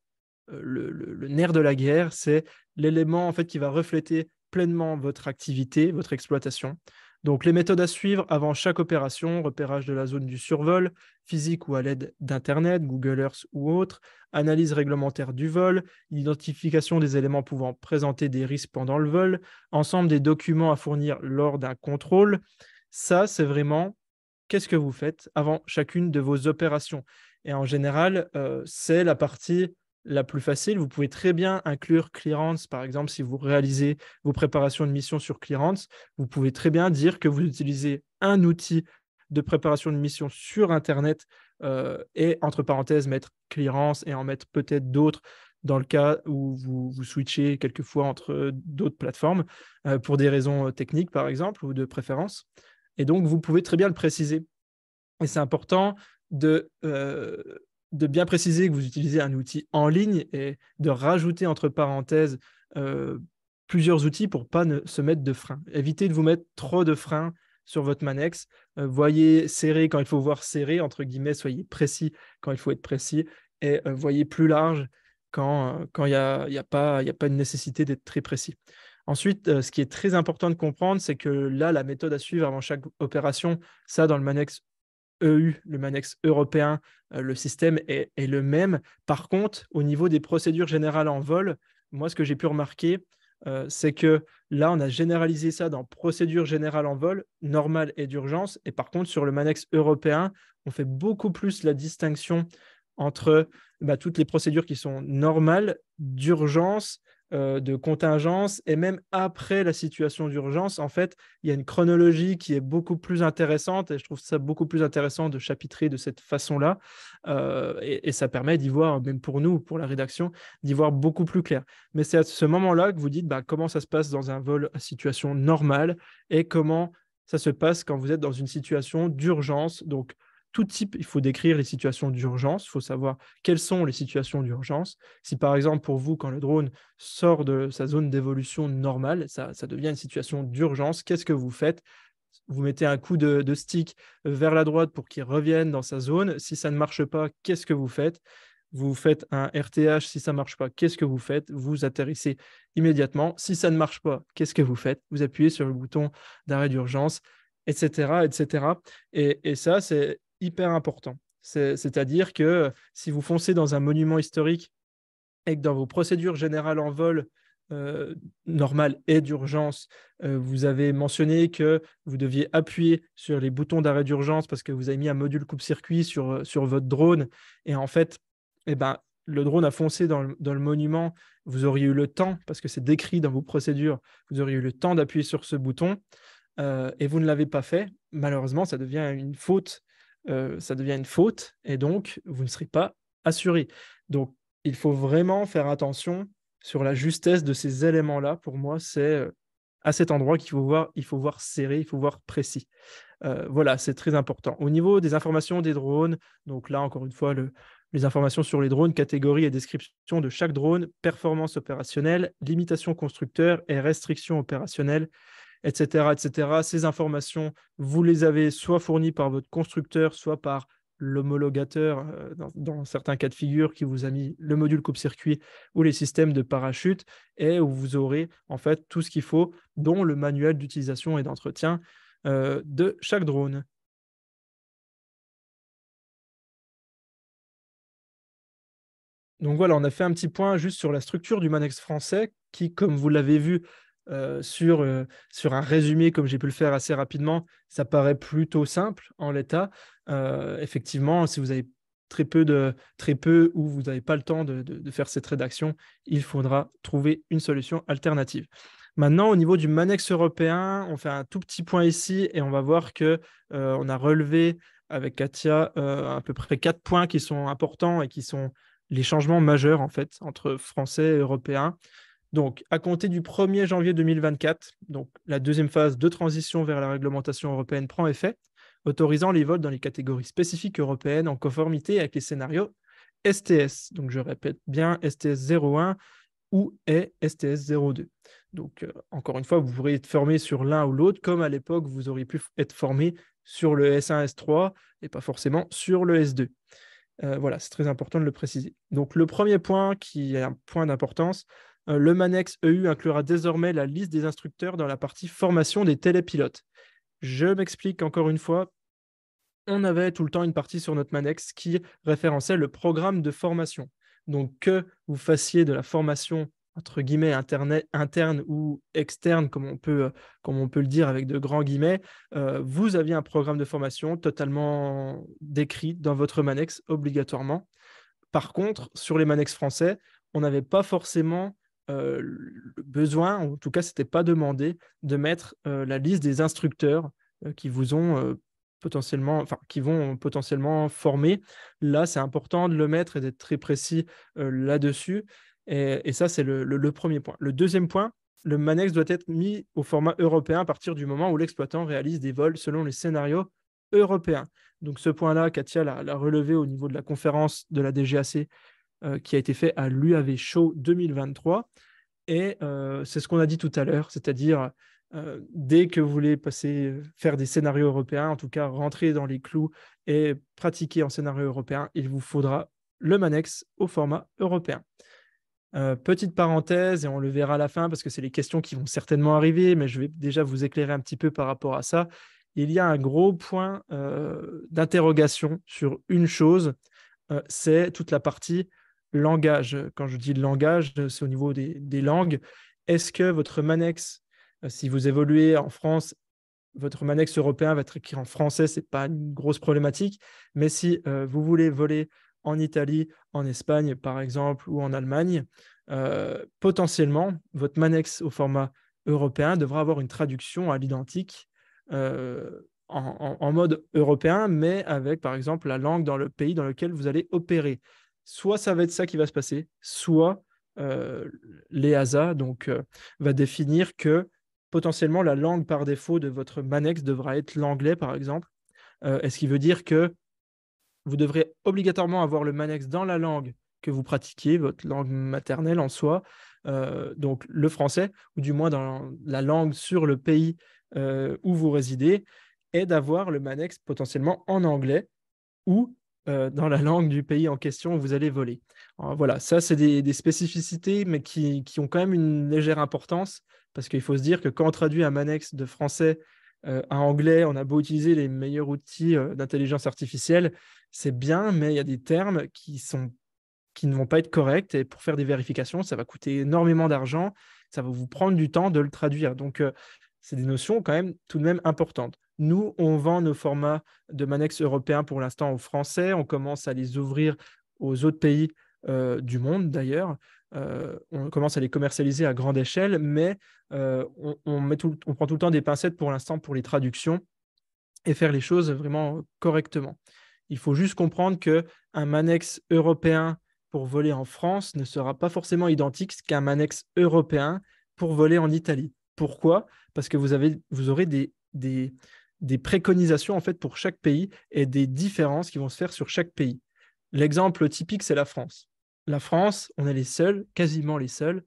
le nerf de la guerre. C'est l'élément en fait qui va refléter pleinement votre activité, votre exploitation. Donc, les méthodes à suivre avant chaque opération, repérage de la zone du survol, physique ou à l'aide d'Internet, Google Earth ou autre, analyse réglementaire du vol, identification des éléments pouvant présenter des risques pendant le vol, ensemble des documents à fournir lors d'un contrôle. Ça, c'est vraiment qu'est-ce que vous faites avant chacune de vos opérations. Et en général, c'est la partie la plus facile. Vous pouvez très bien inclure Clearance, par exemple, si vous réalisez vos préparations de mission sur Clearance, vous pouvez très bien dire que vous utilisez un outil de préparation de mission sur Internet et, entre parenthèses, mettre Clearance et en mettre peut-être d'autres dans le cas où vous switchez quelquefois entre d'autres plateformes pour des raisons techniques, par exemple, ou de préférence. Et donc, vous pouvez très bien le préciser. Et c'est important de bien préciser que vous utilisez un outil en ligne et de rajouter entre parenthèses plusieurs outils pour ne pas se mettre de frein. Évitez de vous mettre trop de freins sur votre Manex. Voyez serré quand il faut voir serré, entre guillemets, soyez précis quand il faut être précis, et voyez plus large quand il y a pas une nécessité d'être très précis. Ensuite, ce qui est très important de comprendre, c'est que là, la méthode à suivre avant chaque opération, ça, dans le Manex EU, le Manex européen, le système est le même. Par contre, au niveau des procédures générales en vol, moi, ce que j'ai pu remarquer, c'est que là, on a généralisé ça dans procédure générale en vol, normale et d'urgence. Et par contre, sur le Manex européen, on fait beaucoup plus la distinction entre toutes les procédures qui sont normales, d'urgence, de contingence, et même après la situation d'urgence, en fait, il y a une chronologie qui est beaucoup plus intéressante, et je trouve ça beaucoup plus intéressant de chapitrer de cette façon-là, et ça permet d'y voir, même pour nous, pour la rédaction, d'y voir beaucoup plus clair. Mais c'est à ce moment-là que vous dites comment ça se passe dans un vol à situation normale et comment ça se passe quand vous êtes dans une situation d'urgence. Donc, tout type, il faut décrire les situations d'urgence, il faut savoir quelles sont les situations d'urgence. Si par exemple, pour vous, quand le drone sort de sa zone d'évolution normale, ça devient une situation d'urgence, qu'est-ce que vous faites? Vous mettez un coup de stick vers la droite pour qu'il revienne dans sa zone. Si ça ne marche pas, qu'est-ce que vous faites? Vous faites un RTH. Si ça ne marche pas, qu'est-ce que vous faites? Vous atterrissez immédiatement. Si ça ne marche pas, qu'est-ce que vous faites? Vous appuyez sur le bouton d'arrêt d'urgence, etc., etc. Et ça, c'est hyper important. C'est-à-dire que si vous foncez dans un monument historique et que dans vos procédures générales en vol normales et d'urgence, vous avez mentionné que vous deviez appuyer sur les boutons d'arrêt d'urgence parce que vous avez mis un module coupe-circuit sur votre drone, et en fait, le drone a foncé dans le monument, vous auriez eu le temps, parce que c'est décrit dans vos procédures, vous auriez eu le temps d'appuyer sur ce bouton, et vous ne l'avez pas fait. Malheureusement, ça devient une faute, et donc vous ne serez pas assuré. Donc, il faut vraiment faire attention sur la justesse de ces éléments-là. Pour moi, c'est à cet endroit il faut voir serré, il faut voir précis. Voilà, c'est très important. Au niveau des informations des drones, donc là, encore une fois, les informations sur les drones, catégorie et description de chaque drone, performance opérationnelle, limitation constructeur et restrictions opérationnelles, etc., etc. Ces informations, vous les avez soit fournies par votre constructeur, soit par l'homologateur, dans certains cas de figure, qui vous a mis le module coupe-circuit ou les systèmes de parachute, et où vous aurez en fait tout ce qu'il faut, dont le manuel d'utilisation et d'entretien de chaque drone. Donc voilà, on a fait un petit point juste sur la structure du Manex français qui, comme vous l'avez vu sur un résumé, comme j'ai pu le faire assez rapidement, ça paraît plutôt simple en l'état. Effectivement, si vous avez très peu ou vous n'avez pas le temps de faire cette rédaction, il faudra trouver une solution alternative. Maintenant, au niveau du Manex européen, on fait un tout petit point ici et on va voir que on a relevé avec Katia à peu près 4 points qui sont importants et qui sont les changements majeurs en fait entre français et européen. Donc, à compter du 1er janvier 2024, donc la deuxième phase de transition vers la réglementation européenne prend effet, autorisant les vols dans les catégories spécifiques européennes en conformité avec les scénarios STS. Donc, je répète bien STS 01 ou est STS 02. Donc, encore une fois, vous pourrez être formé sur l'un ou l'autre, comme à l'époque, vous auriez pu être formé sur le S1, S3 et pas forcément sur le S2. Voilà, c'est très important de le préciser. Donc, le premier point, qui est un point d'importance, le Manex EU inclura désormais la liste des instructeurs dans la partie formation des télépilotes. Je m'explique encore une fois. On avait tout le temps une partie sur notre Manex qui référençait le programme de formation. Donc, que vous fassiez de la formation entre guillemets interne ou externe, comme on peut le dire avec de grands guillemets, vous aviez un programme de formation totalement décrit dans votre Manex obligatoirement. Par contre, sur les Manex français, on n'avait pas forcément le besoin, en tout cas, ce n'était pas demandé, de mettre la liste des instructeurs qui vous ont qui vont potentiellement former. Là, c'est important de le mettre et d'être très précis là-dessus. Et ça, c'est le premier point. Le deuxième point, le Manex doit être mis au format européen à partir du moment où l'exploitant réalise des vols selon les scénarios européens. Donc ce point-là, Katia l'a relevé au niveau de la conférence de la DGAC qui a été fait à l'UAV Show 2023. Et c'est ce qu'on a dit tout à l'heure, c'est-à-dire dès que vous voulez faire des scénarios européens, en tout cas rentrer dans les clous et pratiquer en scénario européen, il vous faudra le Manex au format européen. Petite parenthèse, et on le verra à la fin parce que c'est les questions qui vont certainement arriver, mais je vais déjà vous éclairer un petit peu par rapport à ça. Il y a un gros point d'interrogation sur une chose, c'est toute la partie langage. Quand je dis langage, c'est au niveau des langues. Est-ce que votre Manex, si vous évoluez en France, votre Manex européen va être écrit en français, ce n'est pas une grosse problématique. Mais si vous voulez voler en Italie, en Espagne, par exemple, ou en Allemagne, potentiellement, votre Manex au format européen devra avoir une traduction à l'identique en mode européen, mais avec, par exemple, la langue dans le pays dans lequel vous allez opérer. Soit ça va être ça qui va se passer, soit l'EASA va définir que potentiellement la langue par défaut de votre Manex devra être l'anglais, par exemple. Et ce qui veut dire que vous devrez obligatoirement avoir le Manex dans la langue que vous pratiquez, votre langue maternelle en soi, donc le français, ou du moins dans la langue sur le pays où vous résidez, et d'avoir le Manex potentiellement en anglais ou dans la langue du pays en question où vous allez voler. Alors, voilà, ça, c'est des spécificités, mais qui ont quand même une légère importance, parce qu'il faut se dire que quand on traduit un Manex de français à anglais, on a beau utiliser les meilleurs outils d'intelligence artificielle, c'est bien, mais il y a des termes qui ne vont pas être corrects, et pour faire des vérifications, ça va coûter énormément d'argent, ça va vous prendre du temps de le traduire. Donc, c'est des notions quand même tout de même importantes. Nous, on vend nos formats de Manex européens pour l'instant aux Français. On commence à les ouvrir aux autres pays du monde, d'ailleurs. On commence à les commercialiser à grande échelle, mais on prend tout le temps des pincettes pour l'instant pour les traductions et faire les choses vraiment correctement. Il faut juste comprendre qu'un Manex européen pour voler en France ne sera pas forcément identique qu'un Manex européen pour voler en Italie. Pourquoi? Parce que vous aurez des préconisations en fait pour chaque pays et des différences qui vont se faire sur chaque pays. L'exemple typique, c'est la France. La France, on est les seuls, quasiment les seuls,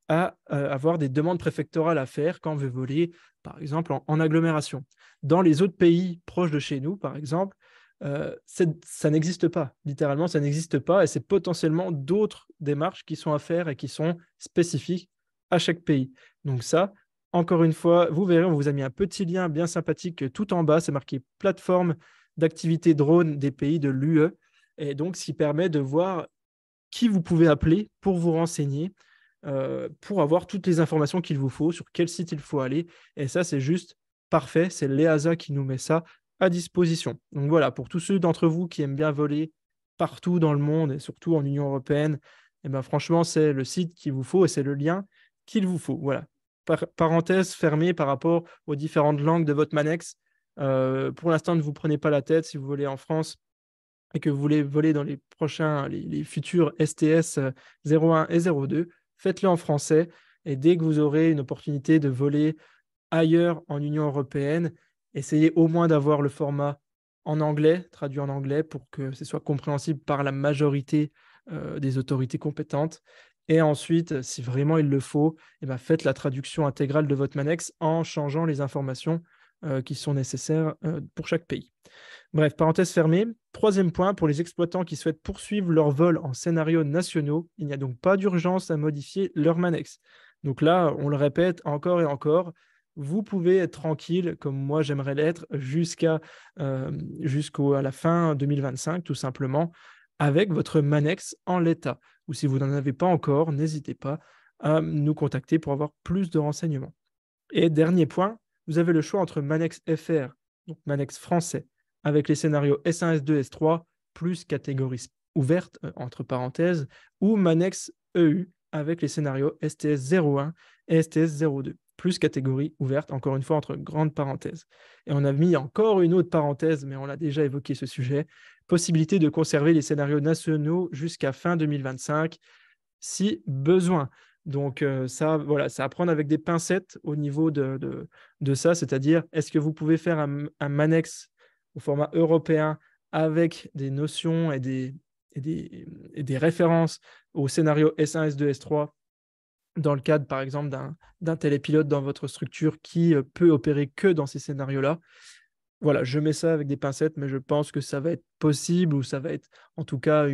à avoir des demandes préfectorales à faire quand on veut voler, par exemple, en agglomération. Dans les autres pays proches de chez nous, par exemple, ça n'existe pas. Littéralement, ça n'existe pas, et c'est potentiellement d'autres démarches qui sont à faire et qui sont spécifiques à chaque pays. Donc ça, encore une fois, vous verrez, on vous a mis un petit lien bien sympathique tout en bas, c'est marqué plateforme d'activité drone des pays de l'UE, et donc ce qui permet de voir qui vous pouvez appeler pour vous renseigner, pour avoir toutes les informations qu'il vous faut, sur quel site il faut aller. Et ça, c'est juste parfait. C'est l'EASA qui nous met ça à disposition. Donc voilà, pour tous ceux d'entre vous qui aiment bien voler partout dans le monde et surtout en Union européenne, eh ben, franchement, c'est le site qu'il vous faut et c'est le lien qu'il vous faut. Voilà. Parenthèse fermée par rapport aux différentes langues de votre Manex. Pour l'instant, ne vous prenez pas la tête si vous volez en France et que vous voulez voler dans les futurs STS 01 et 02, faites-le en français. Et dès que vous aurez une opportunité de voler ailleurs en Union européenne, essayez au moins d'avoir le format en anglais, traduit en anglais, pour que ce soit compréhensible par la majorité des autorités compétentes. Et ensuite, si vraiment il le faut, eh ben, faites la traduction intégrale de votre Manex en changeant les informations qui sont nécessaires pour chaque pays. Bref, parenthèse fermée. Troisième point, pour les exploitants qui souhaitent poursuivre leur vol en scénarios nationaux, il n'y a donc pas d'urgence à modifier leur Manex. Donc là, on le répète encore et encore, vous pouvez être tranquille, comme moi j'aimerais l'être, jusqu'à la fin 2025, tout simplement, avec votre Manex en l'état. Ou si vous n'en avez pas encore, n'hésitez pas à nous contacter pour avoir plus de renseignements. Et dernier point, vous avez le choix entre Manex FR, donc Manex français, avec les scénarios S1, S2, S3, plus catégorie ouverte, entre parenthèses, ou Manex EU, avec les scénarios STS 01 et STS 02, plus catégorie ouverte, encore une fois, entre grandes parenthèses. Et on a mis encore une autre parenthèse, mais on l'a déjà évoqué ce sujet, possibilité de conserver les scénarios nationaux jusqu'à fin 2025, si besoin. Donc ça, voilà, c'est à prendre avec des pincettes au niveau de ça, c'est-à-dire est-ce que vous pouvez faire un Manex au format européen avec des notions et des références au scénario S1, S2, S3 dans le cadre, par exemple, d'un télépilote dans votre structure qui peut opérer que dans ces scénarios-là. Voilà, je mets ça avec des pincettes, mais je pense que ça va être possible, ou ça va être en tout cas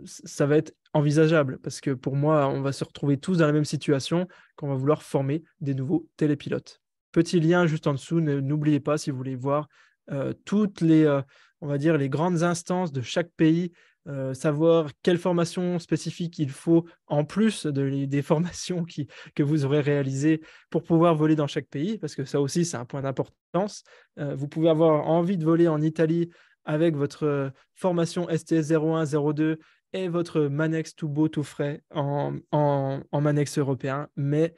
ça va être envisageable parce que pour moi, on va se retrouver tous dans la même situation quand on va vouloir former des nouveaux télépilotes. Petit lien juste en dessous, n'oubliez pas si vous voulez voir toutes les, on va dire, les grandes instances de chaque pays, savoir quelle formation spécifique il faut en plus des formations que vous aurez réalisées pour pouvoir voler dans chaque pays, parce que ça aussi, c'est un point d'importance. Vous pouvez avoir envie de voler en Italie avec votre formation STS 01, 02 et votre Manex tout beau, tout frais en Manex européen, mais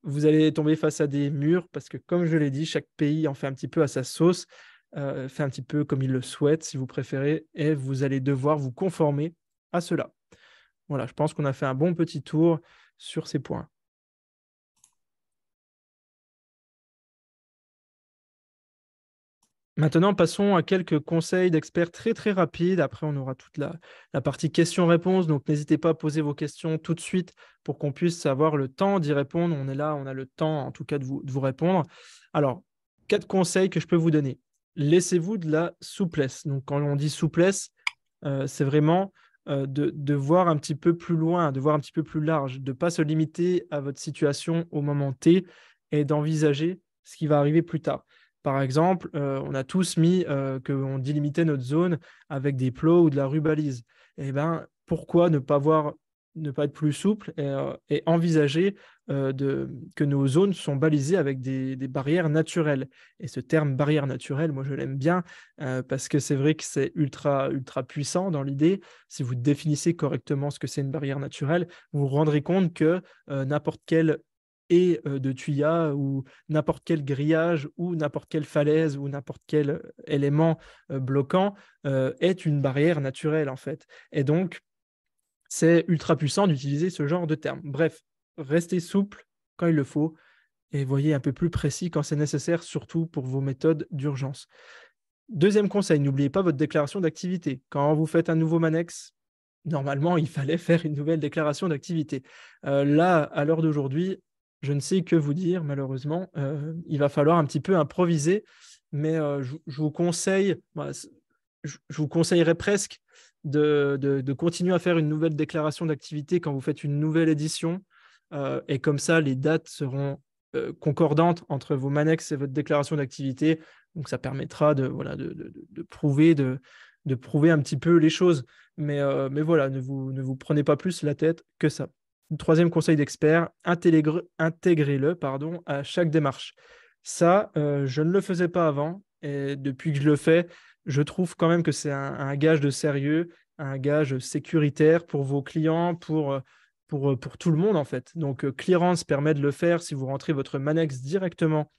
vous allez tomber face à des murs parce que, comme je l'ai dit, chaque pays en fait un petit peu à sa sauce, fait un petit peu comme il le souhaite, si vous préférez, et vous allez devoir vous conformer à cela. Voilà, je pense qu'on a fait un bon petit tour sur ces points. Maintenant, passons à quelques conseils d'experts très très rapides. Après, on aura toute la partie questions-réponses. Donc, n'hésitez pas à poser vos questions tout de suite pour qu'on puisse avoir le temps d'y répondre. On est là, on a le temps en tout cas de vous répondre. Alors, 4 conseils que je peux vous donner. Laissez-vous de la souplesse. Donc, quand on dit souplesse, c'est vraiment de voir un petit peu plus loin, de voir un petit peu plus large, de ne pas se limiter à votre situation au moment T et d'envisager ce qui va arriver plus tard. Par exemple, on a tous mis qu'on délimitait notre zone avec des plots ou de la rubalise. Eh ben, pourquoi ne pas être plus souple et envisager que nos zones sont balisées avec des barrières naturelles. Et ce terme barrière naturelle, moi je l'aime bien parce que c'est vrai que c'est ultra, ultra puissant dans l'idée. Si vous définissez correctement ce que c'est une barrière naturelle, vous vous rendrez compte que n'importe quel de tuyas ou n'importe quel grillage ou n'importe quelle falaise ou n'importe quel élément bloquant est une barrière naturelle en fait. Et donc, c'est ultra puissant d'utiliser ce genre de terme. Bref, restez souple quand il le faut et voyez un peu plus précis quand c'est nécessaire, surtout pour vos méthodes d'urgence. Deuxième conseil, n'oubliez pas votre déclaration d'activité. Quand vous faites un nouveau Manex, normalement, il fallait faire une nouvelle déclaration d'activité. Là, à l'heure d'aujourd'hui, je ne sais que vous dire, malheureusement. Il va falloir un petit peu improviser, mais je vous conseille, je vous conseillerais presque de continuer à faire une nouvelle déclaration d'activité quand vous faites une nouvelle édition. Et comme ça, les dates seront concordantes entre vos Manex et votre déclaration d'activité. Donc, ça permettra voilà, de prouver un petit peu les choses. Mais voilà, ne vous prenez pas plus la tête que ça. Troisième conseil d'expert, intégrez-le à chaque démarche. Ça, je ne le faisais pas avant. Et depuis que je le fais, je trouve quand même que c'est un gage de sérieux, un gage sécuritaire pour vos clients, pour tout le monde en fait. Donc, Clearance permet de le faire si vous rentrez votre Manex directement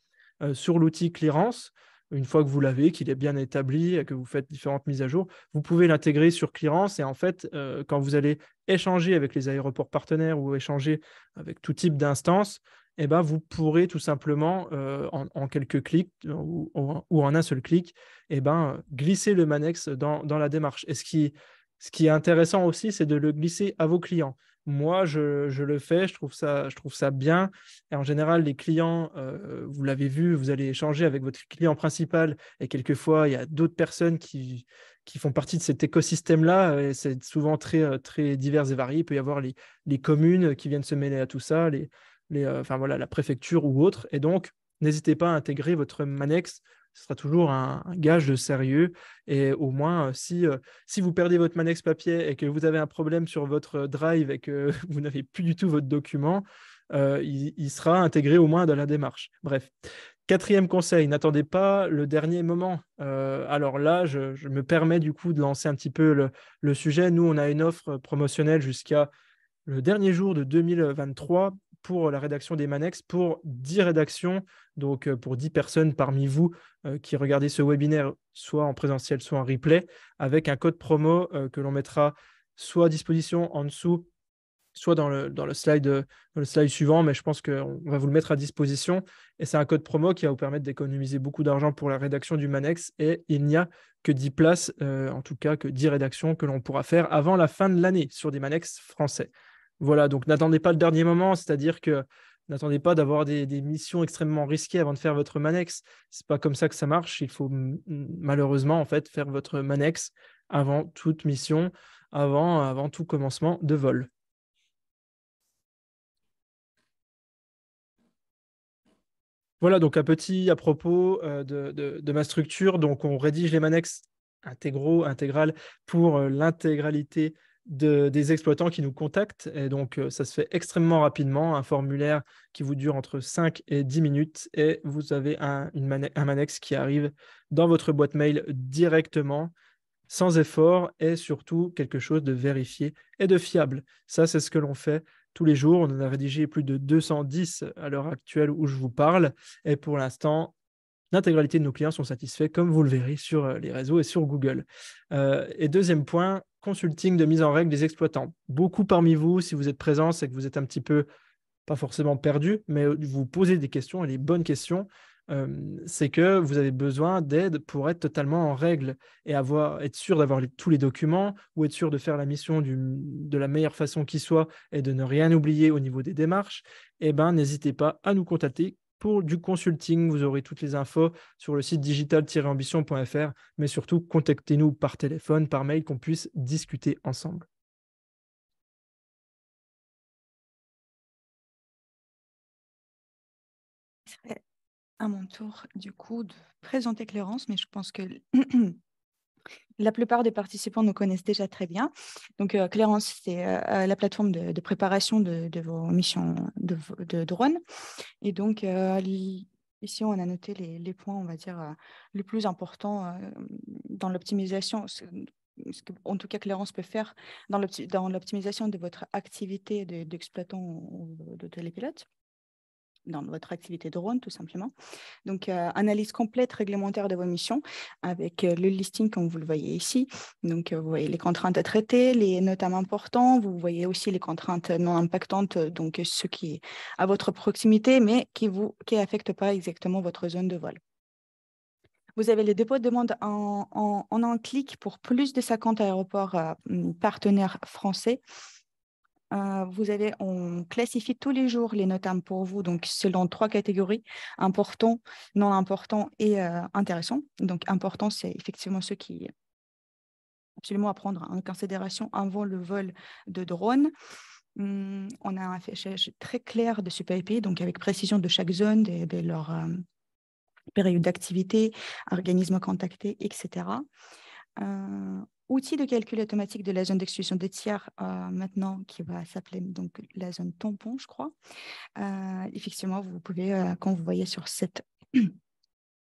sur l'outil Clearance. Une fois que vous l'avez, qu'il est bien établi, que vous faites différentes mises à jour, vous pouvez l'intégrer sur Clearance. Et en fait, quand vous allez échanger avec les aéroports partenaires ou échanger avec tout type d'instance, eh ben, vous pourrez tout simplement, en quelques clics ou en un seul clic, eh ben, glisser le Manex dans la démarche. Et ce qui est intéressant aussi, c'est de le glisser à vos clients. Moi, je le fais, je trouve ça bien. Et en général, les clients, vous l'avez vu, vous allez échanger avec votre client principal et quelquefois, il y a d'autres personnes qui font partie de cet écosystème-là. Et c'est souvent très, très divers et varié. Il peut y avoir les communes qui viennent se mêler à tout ça, enfin, voilà, la préfecture ou autre. Et donc, n'hésitez pas à intégrer votre Manex. Ce sera toujours un gage de sérieux. Et au moins, si vous perdez votre Manex papier et que vous avez un problème sur votre Drive et que vous n'avez plus du tout votre document, il sera intégré au moins dans la démarche. Bref. Quatrième conseil, n'attendez pas le dernier moment. Alors là, je me permets du coup de lancer un petit peu le sujet. Nous, on a une offre promotionnelle jusqu'à le dernier jour de 2023 pour la rédaction des Manex pour 10 rédactions, donc pour 10 personnes parmi vous qui regardez ce webinaire, soit en présentiel, soit en replay, avec un code promo que l'on mettra soit à disposition en dessous, soit dans le slide suivant, mais je pense qu'on va vous le mettre à disposition. Et c'est un code promo qui va vous permettre d'économiser beaucoup d'argent pour la rédaction du Manex. Et il n'y a que 10 places, en tout cas que 10 rédactions que l'on pourra faire avant la fin de l'année sur des Manex français. Voilà, donc n'attendez pas le dernier moment, c'est-à-dire que n'attendez pas d'avoir des missions extrêmement risquées avant de faire votre Manex. C'est pas comme ça que ça marche. Il faut malheureusement en fait faire votre Manex avant toute mission, avant tout commencement de vol. Voilà, donc un petit à propos de ma structure. Donc, on rédige les mannex intégrales pour l'intégralité des exploitants qui nous contactent. Et donc, ça se fait extrêmement rapidement, un formulaire qui vous dure entre 5 et 10 minutes et vous avez un mannex qui arrive dans votre boîte mail directement, sans effort et surtout quelque chose de vérifié et de fiable. Ça, c'est ce que l'on fait tous les jours. On en a rédigé plus de 210 à l'heure actuelle où je vous parle. Et pour l'instant, l'intégralité de nos clients sont satisfaits, comme vous le verrez sur les réseaux et sur Google. Et deuxième point, consulting de mise en règle des exploitants. Beaucoup parmi vous, si vous êtes présents, c'est que vous êtes un petit peu, pas forcément perdu, mais vous posez des questions et les bonnes questions. C'est que vous avez besoin d'aide pour être totalement en règle et être sûr d'avoir tous les documents ou être sûr de faire la mission de la meilleure façon qui soit et de ne rien oublier au niveau des démarches. Eh ben, n'hésitez pas à nous contacter pour du consulting. Vous aurez toutes les infos sur le site digital-ambition.fr, mais surtout, contactez-nous par téléphone, par mail, qu'on puisse discuter ensemble. À mon tour, du coup, de présenter Clérance, mais je pense que la plupart des participants nous connaissent déjà très bien. Donc, Clérance, c'est la plateforme de préparation de vos missions de drone. Et donc, ici, on a noté les points, on va dire, les plus importants dans l'optimisation. En tout cas, Clérance peut faire dans l'optimisation de votre activité d'exploitant ou de télépilote, dans votre activité drone, tout simplement. Donc, analyse complète réglementaire de vos missions avec le listing comme vous le voyez ici. Donc, vous voyez les contraintes à traiter, les notamment importants. Vous voyez aussi les contraintes non impactantes, donc ce qui est à votre proximité, mais qui affectent pas exactement votre zone de vol. Vous avez les dépôts de demande en un clic pour plus de 50 aéroports partenaires français. On classifie tous les jours les notames pour vous, donc selon 3 catégories, important, non important et intéressant. Donc important, c'est effectivement ceux qui absolument à prendre en considération avant le vol de drone. On a un affichage très clair de ce PIP, donc avec précision de chaque zone, de leur période d'activité, organisme contacté, etc. Outil de calcul automatique de la zone d'exclusion des tiers maintenant qui va s'appeler donc la zone tampon, je crois. Effectivement, vous pouvez, quand vous voyez sur cette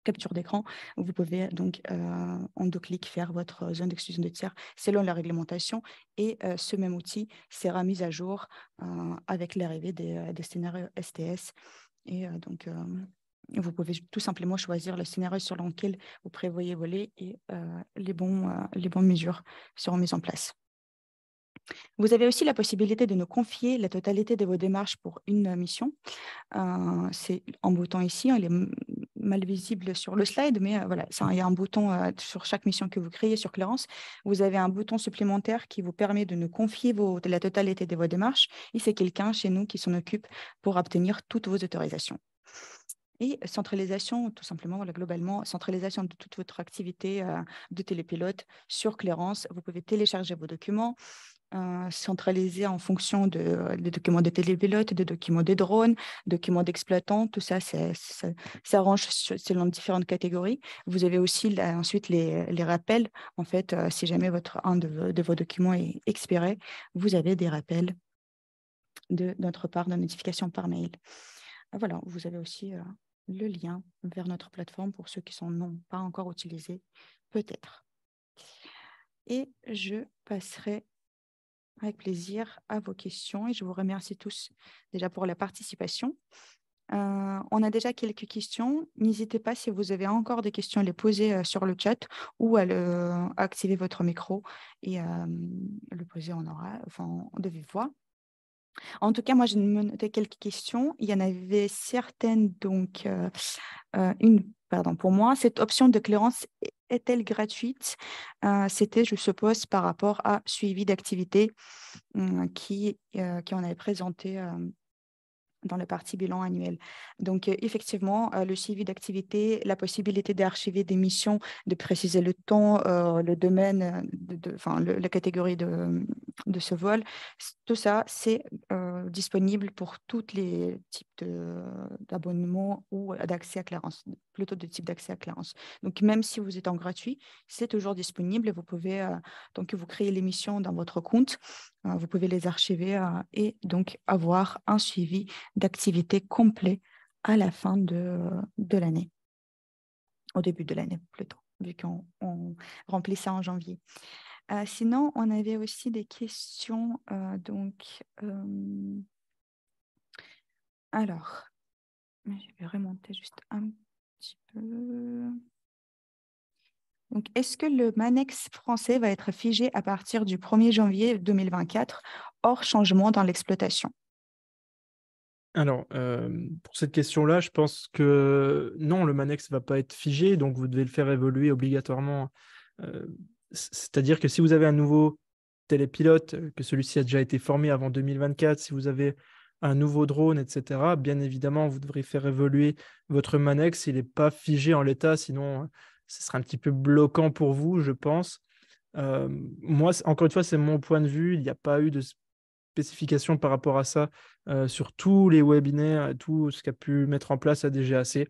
capture d'écran, vous pouvez donc en 2 clics faire votre zone d'exclusion des tiers selon la réglementation et ce même outil sera mis à jour avec l'arrivée des scénarios STS et donc vous pouvez tout simplement choisir le scénario sur lequel vous prévoyez voler et les bonnes mesures seront mises en place. Vous avez aussi la possibilité de nous confier la totalité de vos démarches pour une mission. C'est en bouton ici, il est mal visible sur le slide, mais voilà, il y a un bouton sur chaque mission que vous créez sur Clérance. Vous avez un bouton supplémentaire qui vous permet de nous confier la totalité de vos démarches et c'est quelqu'un chez nous qui s'en occupe pour obtenir toutes vos autorisations. Et centralisation, tout simplement, voilà, globalement, centralisation de toute votre activité de télépilote sur Clérance. Vous pouvez télécharger vos documents, centraliser en fonction des documents de télépilote, des documents des drones, documents d'exploitants. Tout ça, ça range selon différentes catégories. Vous avez aussi ensuite les rappels. En fait, si jamais un de vos documents est expiré, vous avez des rappels de notre part, de notification par mail. Voilà, vous avez aussi le lien vers notre plateforme pour ceux qui n'ont pas encore utilisé, peut-être. Et je passerai avec plaisir à vos questions et je vous remercie tous déjà pour la participation. On a déjà quelques questions. N'hésitez pas, si vous avez encore des questions, à les poser sur le chat ou à activer votre micro et le poser de vive voix. En tout cas, moi, j'ai noté quelques questions. Il y en avait certaines, donc pour moi, cette option de Clérance est-elle gratuite? C'était, je suppose, par rapport à suivi d'activité qui on avait présenté dans la partie bilan annuel. Donc, effectivement, le suivi d'activité, la possibilité d'archiver des missions, de préciser le temps, le domaine, enfin, la catégorie de ce vol, tout ça, c'est disponible pour tous les types d'abonnements ou d'accès à Clarence, plutôt de type d'accès à Clarence. Donc, même si vous êtes en gratuit, c'est toujours disponible et vous pouvez, donc, vous créez les missions dans votre compte, vous pouvez les archiver et donc avoir un suivi d'activité complet à la fin de l'année, au début de l'année plutôt, vu qu'on remplit ça en janvier. Sinon, on avait aussi des questions. Alors, je vais remonter juste un petit peu. Donc, est-ce que le MANEX français va être figé à partir du 1er janvier 2024, hors changement dans l'exploitation? Alors, pour cette question-là, je pense que non, le MANEX ne va pas être figé, donc vous devez le faire évoluer obligatoirement. C'est-à-dire que si vous avez un nouveau télépilote, que celui-ci a déjà été formé avant 2024, si vous avez un nouveau drone, etc., bien évidemment, vous devrez faire évoluer votre MANEX. Il n'est pas figé en l'état, sinon ce serait un petit peu bloquant pour vous, je pense. Moi, encore une fois, c'est mon point de vue. Il n'y a pas eu de spécifications par rapport à ça sur tous les webinaires, tout ce qu'a pu mettre en place la DGAC.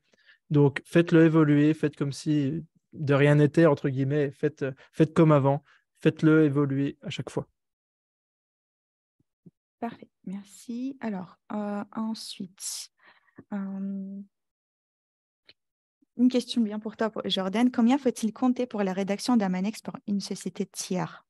Donc, faites-le évoluer, faites comme si de rien n'était, entre guillemets, faites comme avant, faites-le évoluer à chaque fois. Parfait, merci. Alors, ensuite, une question bien pour toi, Jordan. Combien faut-il compter pour la rédaction d'un MANEX pour une société tiers?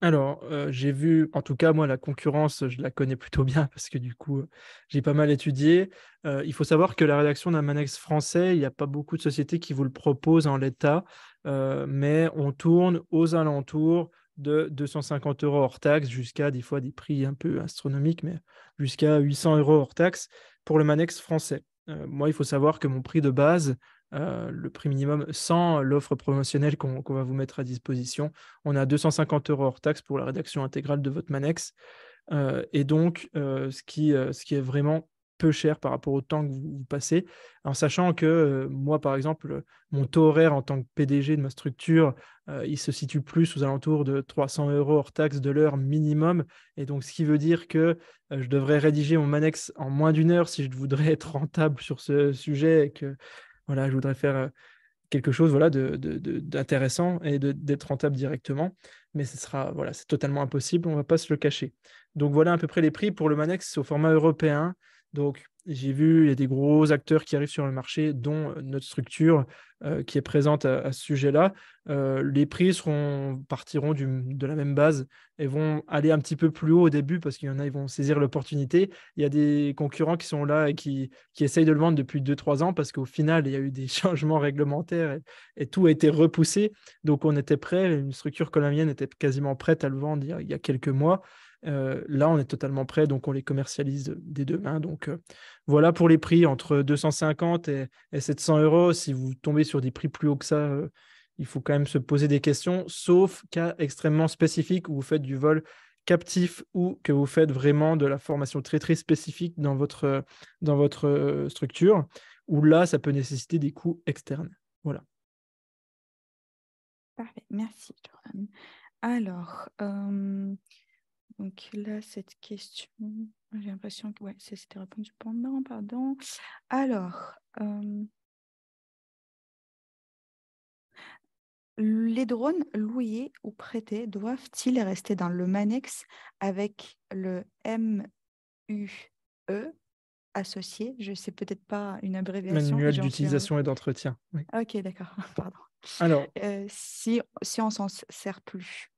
Alors, j'ai vu, en tout cas, moi, la concurrence, je la connais plutôt bien parce que du coup, j'ai pas mal étudié. Il faut savoir que la rédaction d'un Manex français, il n'y a pas beaucoup de sociétés qui vous le proposent en l'état, mais on tourne aux alentours de 250 euros hors taxe jusqu'à des fois des prix un peu astronomiques, mais jusqu'à 800 euros hors taxe pour le Manex français. Moi, il faut savoir que mon prix de base, le prix minimum sans l'offre promotionnelle qu'on va vous mettre à disposition, on a 250 euros hors taxe pour la rédaction intégrale de votre Manex. Et donc, ce qui est vraiment peu cher par rapport au temps que vous passez, en sachant que moi, par exemple, mon taux horaire en tant que PDG de ma structure, il se situe plus aux alentours de 300 euros hors taxe de l'heure minimum. Et donc, ce qui veut dire que je devrais rédiger mon Manex en moins d'une heure si je voudrais être rentable sur ce sujet et que voilà, je voudrais faire quelque chose voilà, d'intéressant et d'être rentable directement. Mais ce sera, voilà, c'est totalement impossible, on ne va pas se le cacher. Donc voilà à peu près les prix pour le Manex au format européen. Donc j'ai vu, il y a des gros acteurs qui arrivent sur le marché, dont notre structure qui est présente à ce sujet-là. Les prix partiront de la même base et vont aller un petit peu plus haut au début parce qu'il y en a, ils vont saisir l'opportunité. Il y a des concurrents qui sont là et qui essayent de le vendre depuis 2-3 ans parce qu'au final, il y a eu des changements réglementaires et tout a été repoussé. Donc on était prêt, une structure comme la mienne était quasiment prête à le vendre il y a quelques mois. Là, on est totalement prêt, donc on les commercialise dès demain. Donc voilà pour les prix entre 250 et 700 euros. Si vous tombez sur des prix plus hauts que ça, il faut quand même se poser des questions, sauf cas extrêmement spécifiques où vous faites du vol captif ou que vous faites vraiment de la formation très très spécifique dans votre structure, où là, ça peut nécessiter des coûts externes. Voilà. Parfait, merci, Jordan. Alors, donc là, cette question, j'ai l'impression que ouais, ça s'était répondu pendant, pardon. Alors, les drones loués ou prêtés doivent-ils rester dans le MANEX avec le MUE associé? Je ne sais peut-être pas une abréviation, Manuel j'en suis... d'utilisation et d'entretien. Oui. Ok, d'accord, pardon. Alors, Si on s'en sert plus.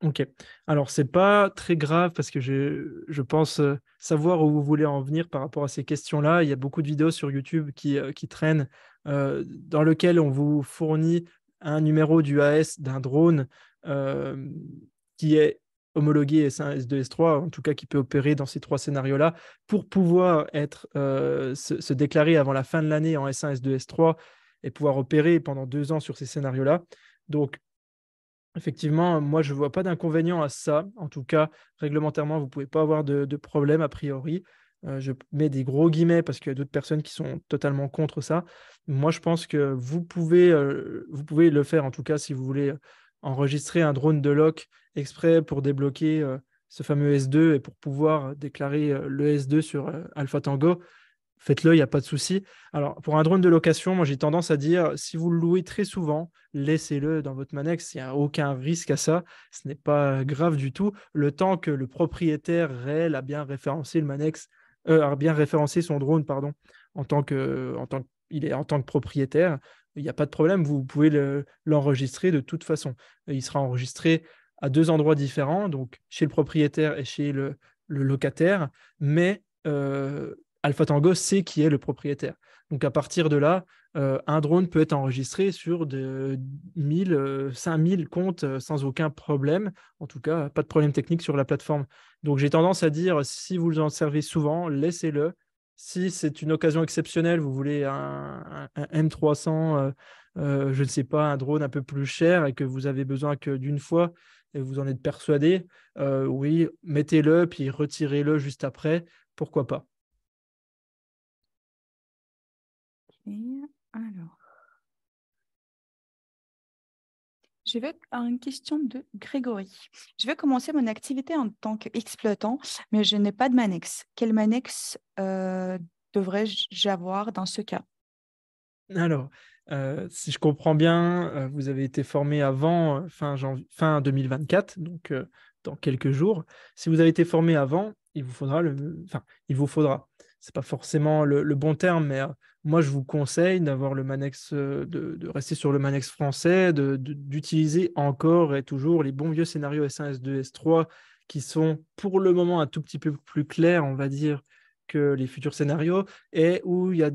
ok. Alors, c'est pas très grave parce que je pense savoir où vous voulez en venir par rapport à ces questions-là. Il y a beaucoup de vidéos sur YouTube qui traînent dans lesquelles on vous fournit un numéro du AS d'un drone euh, qui est homologué S1, S2, S3, en tout cas qui peut opérer dans ces trois scénarios-là, pour pouvoir se déclarer avant la fin de l'année en S1, S2, S3 et pouvoir opérer pendant 2 ans sur ces scénarios-là. Donc, effectivement, moi, je ne vois pas d'inconvénient à ça. En tout cas, réglementairement, vous ne pouvez pas avoir de problème a priori. Je mets des gros guillemets parce qu'il y a d'autres personnes qui sont totalement contre ça. Moi, je pense que vous pouvez le faire, en tout cas, si vous voulez enregistrer un drone de loc exprès pour débloquer ce fameux S2 et pour pouvoir déclarer le S2 sur Alpha Tango. Faites-le, il n'y a pas de souci. Alors, pour un drone de location, moi j'ai tendance à dire, si vous le louez très souvent, laissez-le dans votre Manex. Il n'y a aucun risque à ça. Ce n'est pas grave du tout. Le temps que le propriétaire réel a bien référencé le Manex, a bien référencé son drone, pardon, en tant que propriétaire, il n'y a pas de problème. Vous pouvez l'enregistrer de toute façon. Il sera enregistré à deux endroits différents, donc chez le propriétaire et chez le locataire, mais Alpha Tango sait qui est le propriétaire. Donc à partir de là, un drone peut être enregistré sur de 1000, 5000 comptes sans aucun problème. En tout cas, pas de problème technique sur la plateforme. Donc j'ai tendance à dire, si vous en servez souvent, laissez-le. Si c'est une occasion exceptionnelle, vous voulez un M300, je ne sais pas, un drone un peu plus cher et que vous avez besoin que d'une fois et vous en êtes persuadé, oui, mettez-le, puis retirez-le juste après. Pourquoi pas? Et alors, je vais à une question de Grégory. Je vais commencer mon activité en tant qu'exploitant, mais je n'ai pas de Manex. Quel Manex devrais-je avoir dans ce cas? Alors, si je comprends bien, vous avez été formé avant fin 2024, donc dans quelques jours. Si vous avez été formé avant, il vous faudra. C'est pas forcément le bon terme, mais moi je vous conseille d'avoir le Manex, de rester sur le Manex français, d'utiliser encore et toujours les bons vieux scénarios S1, S2, S3, qui sont pour le moment un tout petit peu plus clairs, on va dire, que les futurs scénarios, et où il y a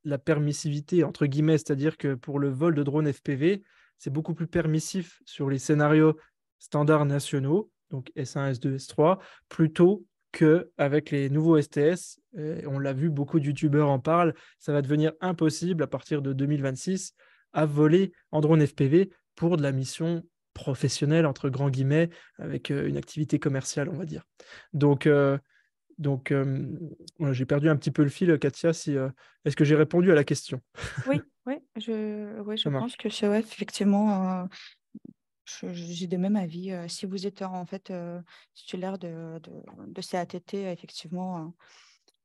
la permissivité, entre guillemets, c'est-à-dire que pour le vol de drone FPV, c'est beaucoup plus permissif sur les scénarios standards nationaux, donc S1, S2, S3, plutôt qu'avec les nouveaux STS. On l'a vu, beaucoup de youtubeurs en parlent, ça va devenir impossible à partir de 2026 à voler en drone FPV pour de la mission professionnelle, entre grands guillemets, avec une activité commerciale, on va dire. Donc, voilà, j'ai perdu un petit peu le fil, Katia. Est-ce que j'ai répondu à la question? Oui, oui, je Ça pense marche. que c'est ouais, effectivement, j'ai de même avis. Si vous êtes en fait titulaire de CATT, effectivement,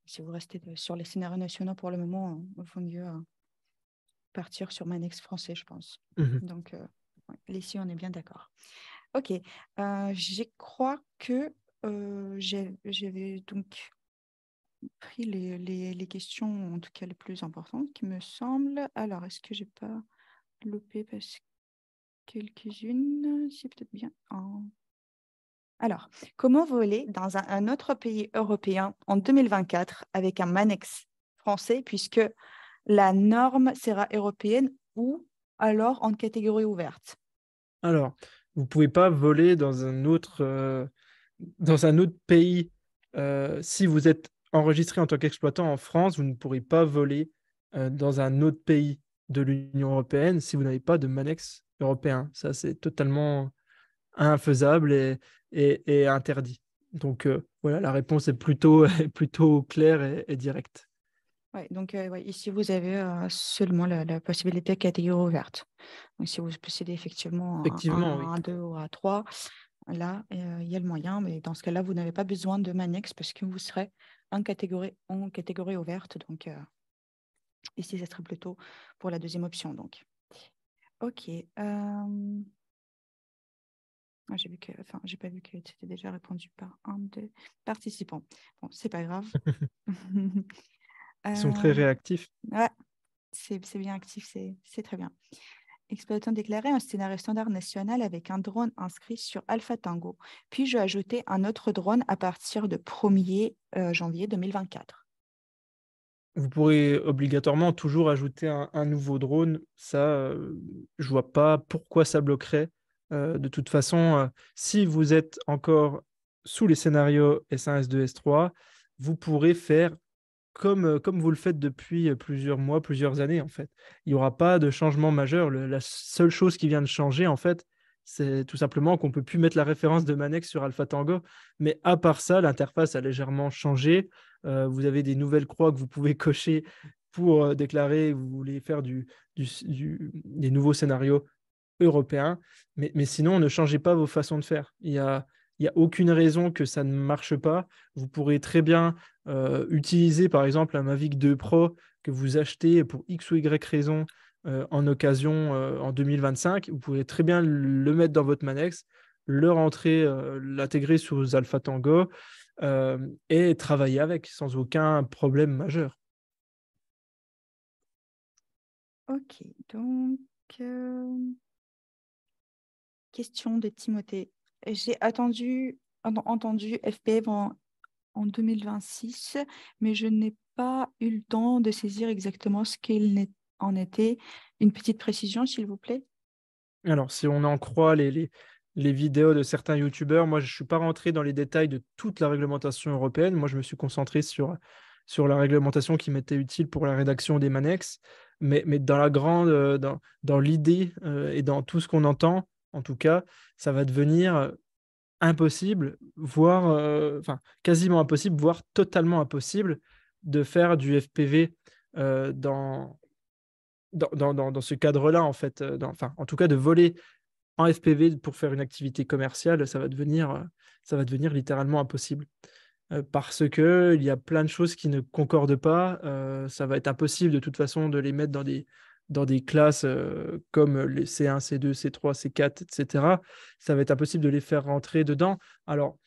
si vous restez sur les scénarios nationaux pour le moment, il vaut mieux partir sur Manex français, je pense. Mhm. Donc, ouais, ici, on est bien d'accord. Ok, je crois que j'avais donc pris les questions, en tout cas les plus importantes, qui me semblent. Alors, est-ce que j'ai pas loupé parce quelques-unes? C'est peut-être bien. Alors, comment voler dans un autre pays européen en 2024 avec un Manex français, puisque la norme sera européenne ou alors en catégorie ouverte? Alors, vous ne pouvez pas voler dans un autre pays. Si vous êtes enregistré en tant qu'exploitant en France, vous ne pourrez pas voler dans un autre pays de l'Union européenne si vous n'avez pas de Manex européen. Ça, c'est totalement infaisable et interdit. Donc, voilà, la réponse est plutôt, plutôt claire et directe. Ouais, donc, ouais, ici, vous avez seulement la possibilité catégorie ouverte. Donc, si vous possédez effectivement Effectivement, oui. un 2 ou un 3, là, il y a le moyen. Mais dans ce cas-là, vous n'avez pas besoin de Manex parce que vous serez en catégorie ouverte. Donc, ici, ce serait plutôt pour la deuxième option. Donc, OK. J'ai vu que, enfin, j'ai pas vu que tu étais déjà répondu par un des participants. Bon, c'est pas grave. Ils sont très Euh, réactifs. ouais, c'est bien actif, c'est très bien. Exploitant déclaré un scénario standard national avec un drone inscrit sur Alpha Tango. Puis-je ajouter un autre drone à partir de 1er janvier 2024? Vous pourrez obligatoirement toujours ajouter un nouveau drone. Ça, je vois pas pourquoi ça bloquerait. De toute façon, si vous êtes encore sous les scénarios S1, S2, S3, vous pourrez faire comme vous le faites depuis plusieurs mois, plusieurs années, en fait. Il n'y aura pas de changement majeur. La seule chose qui vient de changer, en fait, c'est tout simplement qu'on ne peut plus mettre la référence de Manex sur AlphaTango. Mais à part ça, l'interface a légèrement changé. Vous avez des nouvelles croix que vous pouvez cocher pour déclarer que vous voulez faire des nouveaux scénarios européens. Mais sinon, ne changez pas vos façons de faire. Il y a aucune raison que ça ne marche pas. Vous pourrez très bien utiliser, par exemple, un Mavic 2 Pro que vous achetez pour X ou Y raison en occasion en 2025. Vous pouvez très bien le mettre dans votre Manex, le rentrer, l'intégrer sous Alpha Tango et travailler avec sans aucun problème majeur. Ok, donc, question de Timothée. J'ai entendu FPV en 2026, mais je n'ai pas eu le temps de saisir exactement ce qu'il en était. Une petite précision, s'il vous plaît. Alors, si on en croit les vidéos de certains youtubeurs, moi, je ne suis pas rentré dans les détails de toute la réglementation européenne. Moi, je me suis concentré sur la réglementation qui m'était utile pour la rédaction des Manex. Mais dans la grande, dans l'idée et dans tout ce qu'on entend, en tout cas, ça va devenir impossible, voire enfin, quasiment impossible, voire totalement impossible de faire du FPV dans ce cadre-là, en fait. Enfin, en tout cas, de voler en FPV pour faire une activité commerciale, ça va devenir littéralement impossible. Parce que il y a plein de choses qui ne concordent pas. Ça va être impossible de toute façon de les mettre dans des classes comme les C1, C2, C3, C4, etc. Ça va être impossible de les faire rentrer dedans. Alors,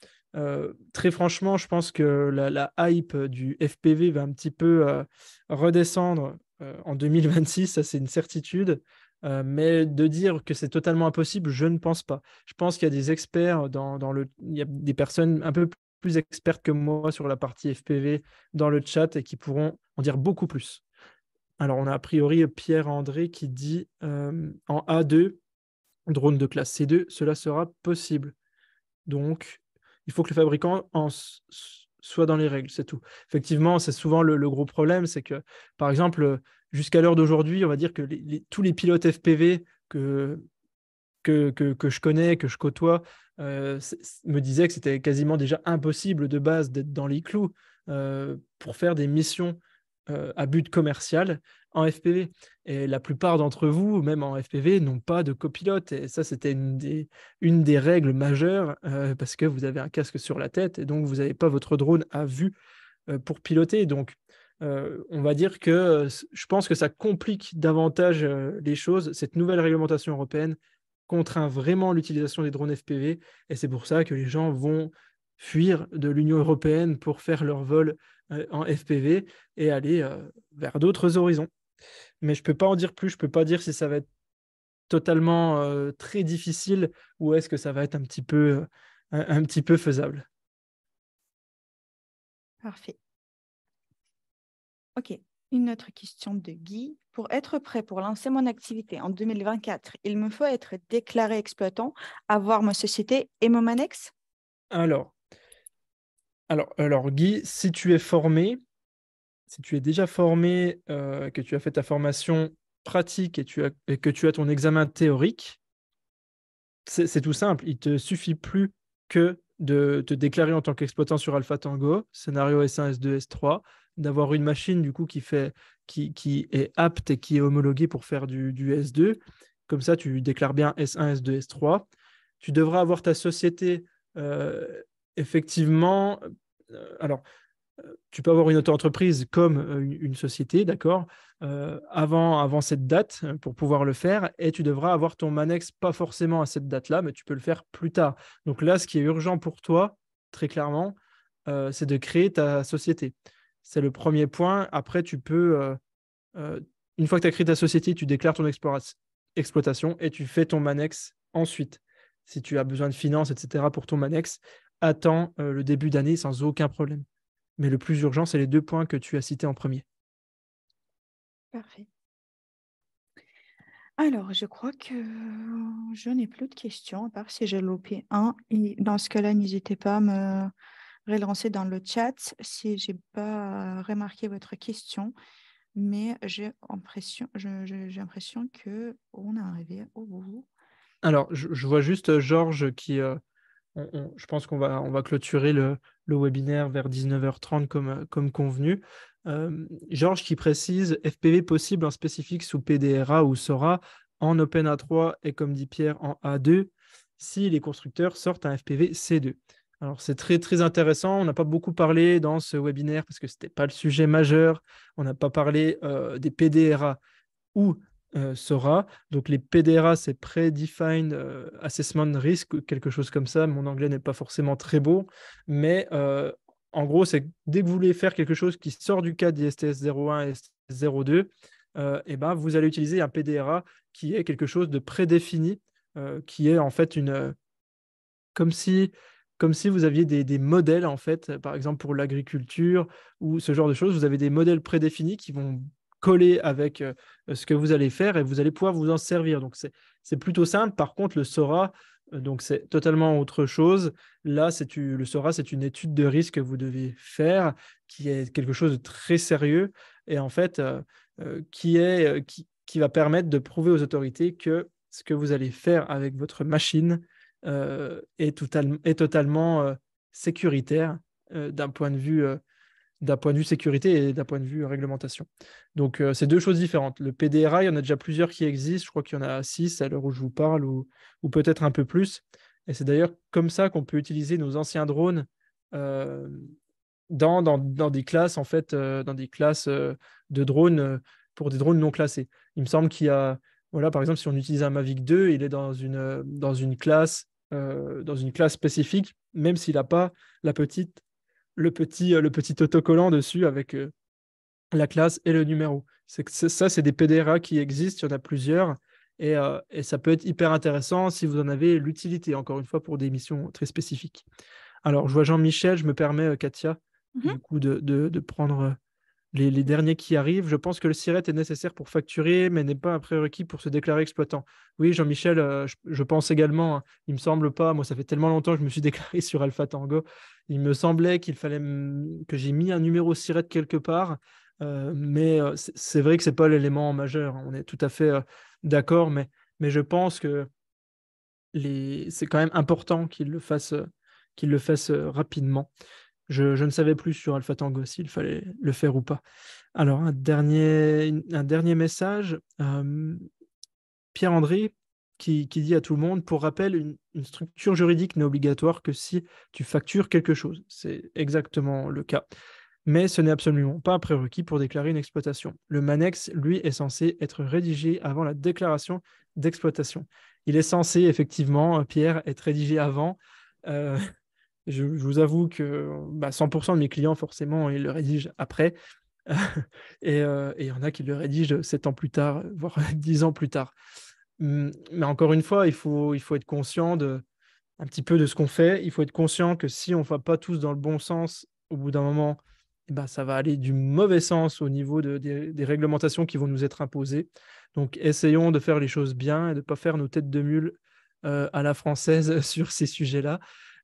très franchement, je pense que la hype du FPV va un petit peu redescendre en 2026, ça c'est une certitude. Mais de dire que c'est totalement impossible, je ne pense pas. Je pense qu'il y a des experts il y a des personnes un peu plus expertes que moi sur la partie FPV dans le chat et qui pourront en dire beaucoup plus. Alors, on a a priori Pierre-André qui dit en A2, drone de classe C2, cela sera possible. Donc, il faut que le fabricant soit dans les règles, c'est tout. Effectivement, c'est souvent le gros problème, c'est que, par exemple, jusqu'à l'heure d'aujourd'hui, on va dire que tous les pilotes FPV que je connais, que je côtoie, me disaient que c'était quasiment déjà impossible de base d'être dans les clous pour faire des missions à but commercial en FPV. Et la plupart d'entre vous, même en FPV, n'ont pas de copilote. Et ça, c'était une des règles majeures parce que vous avez un casque sur la tête et donc vous n'avez pas votre drone à vue pour piloter. Donc, on va dire que je pense que ça complique davantage les choses. Cette nouvelle réglementation européenne contraint vraiment l'utilisation des drones FPV et c'est pour ça que les gens vont fuir de l'Union européenne pour faire leur vol en FPV et aller vers d'autres horizons. Mais je ne peux pas en dire plus, je ne peux pas dire si ça va être totalement très difficile ou est-ce que ça va être un petit peu faisable. Parfait. Ok. Une autre question de Guy. Pour être prêt pour lancer mon activité en 2024, il me faut être déclaré exploitant, avoir ma société et mon annexe? Alors, alors Guy, si tu es formé, si tu es déjà formé, que tu as fait ta formation pratique et que tu as ton examen théorique, c'est tout simple. Il te suffit plus que de te déclarer en tant qu'exploitant sur Alpha Tango, scénario S1, S2, S3, d'avoir une machine du coup qui est apte et qui est homologuée pour faire du S2. Comme ça, tu déclares bien S1, S2, S3. Tu devras avoir ta société effectivement. Alors, tu peux avoir une auto-entreprise comme une société, d'accord, avant cette date pour pouvoir le faire, et tu devras avoir ton Manex pas forcément à cette date-là, mais tu peux le faire plus tard. Donc là, ce qui est urgent pour toi, très clairement, c'est de créer ta société. C'est le premier point. Après, euh, une fois que tu as créé ta société, tu déclares ton exploitation et tu fais ton Manex ensuite. Si tu as besoin de finances, etc., pour ton Manex, attends le début d'année sans aucun problème. Mais le plus urgent, c'est les deux points que tu as cités en premier. Parfait. Alors, je crois que je n'ai plus de questions, à part si j'ai loupé un. Et dans ce cas-là, n'hésitez pas à me relancer dans le chat si je n'ai pas remarqué votre question. Mais j'ai l'impression qu'on est arrivé au bout. Alors, je vois juste Georges qui, je pense qu'on va clôturer le webinaire vers 19h30 comme convenu. Georges qui précise FPV possible en spécifique sous PDRA ou SORA en Open A3 et comme dit Pierre en A2 si les constructeurs sortent un FPV C2. Alors c'est très très intéressant. On n'a pas beaucoup parlé dans ce webinaire parce que ce n'était pas le sujet majeur. On n'a pas parlé des PDRA ou SORA. Donc les PDRA, c'est Predefined Assessment Risk, quelque chose comme ça. Mon anglais n'est pas forcément très beau, mais en gros, c'est dès que vous voulez faire quelque chose qui sort du cadre des STS 01 et STS 02, et ben, vous allez utiliser un PDRA qui est quelque chose de prédéfini, qui est en fait comme si, comme si vous aviez des modèles, en fait, par exemple pour l'agriculture ou ce genre de choses, vous avez des modèles prédéfinis qui vont coller avec ce que vous allez faire et vous allez pouvoir vous en servir. Donc, c'est plutôt simple. Par contre, le SORA, donc c'est totalement autre chose. Là, le SORA, c'est une étude de risque que vous devez faire, qui est quelque chose de très sérieux et en fait, qui va permettre de prouver aux autorités que ce que vous allez faire avec votre machine est totalement sécuritaire d'un point de vue sécurité et d'un point de vue réglementation. Donc, c'est deux choses différentes. Le PDRA, il y en a déjà plusieurs qui existent. Je crois qu'il y en a 6 à l'heure où je vous parle, ou peut-être un peu plus. Et c'est d'ailleurs comme ça qu'on peut utiliser nos anciens drones euh, dans des classes, en fait, dans des classes de drones pour des drones non classés. Il me semble qu'il y a, voilà, par exemple, si on utilise un Mavic 2, il est dans une classe spécifique, même s'il n'a pas la petite, le petit autocollant dessus avec la classe et le numéro. Ça, c'est des PDRA qui existent, il y en a plusieurs, et ça peut être hyper intéressant si vous en avez l'utilité, encore une fois, pour des missions très spécifiques. Alors, je vois Jean-Michel, je me permets, Katia, Mhm. du coup, de prendre les derniers qui arrivent. Je pense que le SIRET est nécessaire pour facturer, mais n'est pas un prérequis pour se déclarer exploitant. Oui, Jean-Michel, je pense également, hein. Il me semble pas, moi, ça fait tellement longtemps que je me suis déclaré sur Alpha Tango. Il me semblait qu'il fallait que j'ai mis un numéro SIRET quelque part, mais c'est vrai que c'est pas l'élément majeur, hein. On est tout à fait d'accord, mais je pense que c'est quand même important qu'il le fasse rapidement. Je ne savais plus sur Alpha Tango s'il fallait le faire ou pas. Alors, un dernier message. Pierre-André qui dit à tout le monde, pour rappel, une structure juridique n'est obligatoire que si tu factures quelque chose. C'est exactement le cas. Mais ce n'est absolument pas un prérequis pour déclarer une exploitation. Le MANEX, lui, est censé être rédigé avant la déclaration d'exploitation. Il est censé, effectivement, Pierre, être rédigé avant. Euh, je vous avoue que 100% de mes clients, forcément, ils le rédigent après. Et il y en a qui le rédigent 7 ans plus tard, voire 10 ans plus tard. Mais encore une fois, il faut être conscient un petit peu de ce qu'on fait. Il faut être conscient que si on ne va pas tous dans le bon sens, au bout d'un moment, eh ben, ça va aller du mauvais sens au niveau des réglementations qui vont nous être imposées. Donc, essayons de faire les choses bien et de ne pas faire nos têtes de mule à la française sur ces sujets-là.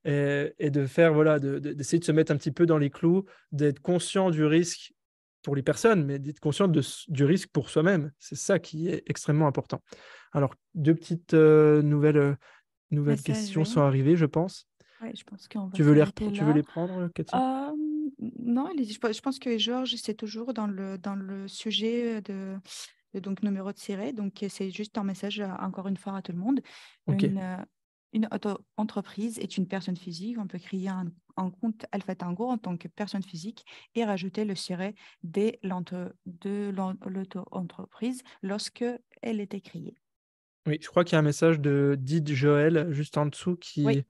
Et de faire, voilà, d'essayer de se mettre un petit peu dans les clous, d'être conscient du risque pour les personnes, mais d'être conscient du risque pour soi-même. C'est ça qui est extrêmement important. Alors, deux petites nouvelles Message, questions oui. sont arrivées, je pense. Ouais, je pense qu'on va Tu veux s'arrêter tu veux là. les prendre, Katia? Euh, non, je pense que Georges, c'est toujours dans le sujet donc numéro de série. Donc, c'est juste un message, encore une fois, à tout le monde. Ok. Une auto-entreprise est une personne physique. On peut créer un compte Alpha Tango en tant que personne physique et rajouter le siret de l'auto-entreprise lorsque elle est créée. Oui, je crois qu'il y a un message de Did Joël juste en dessous Oui,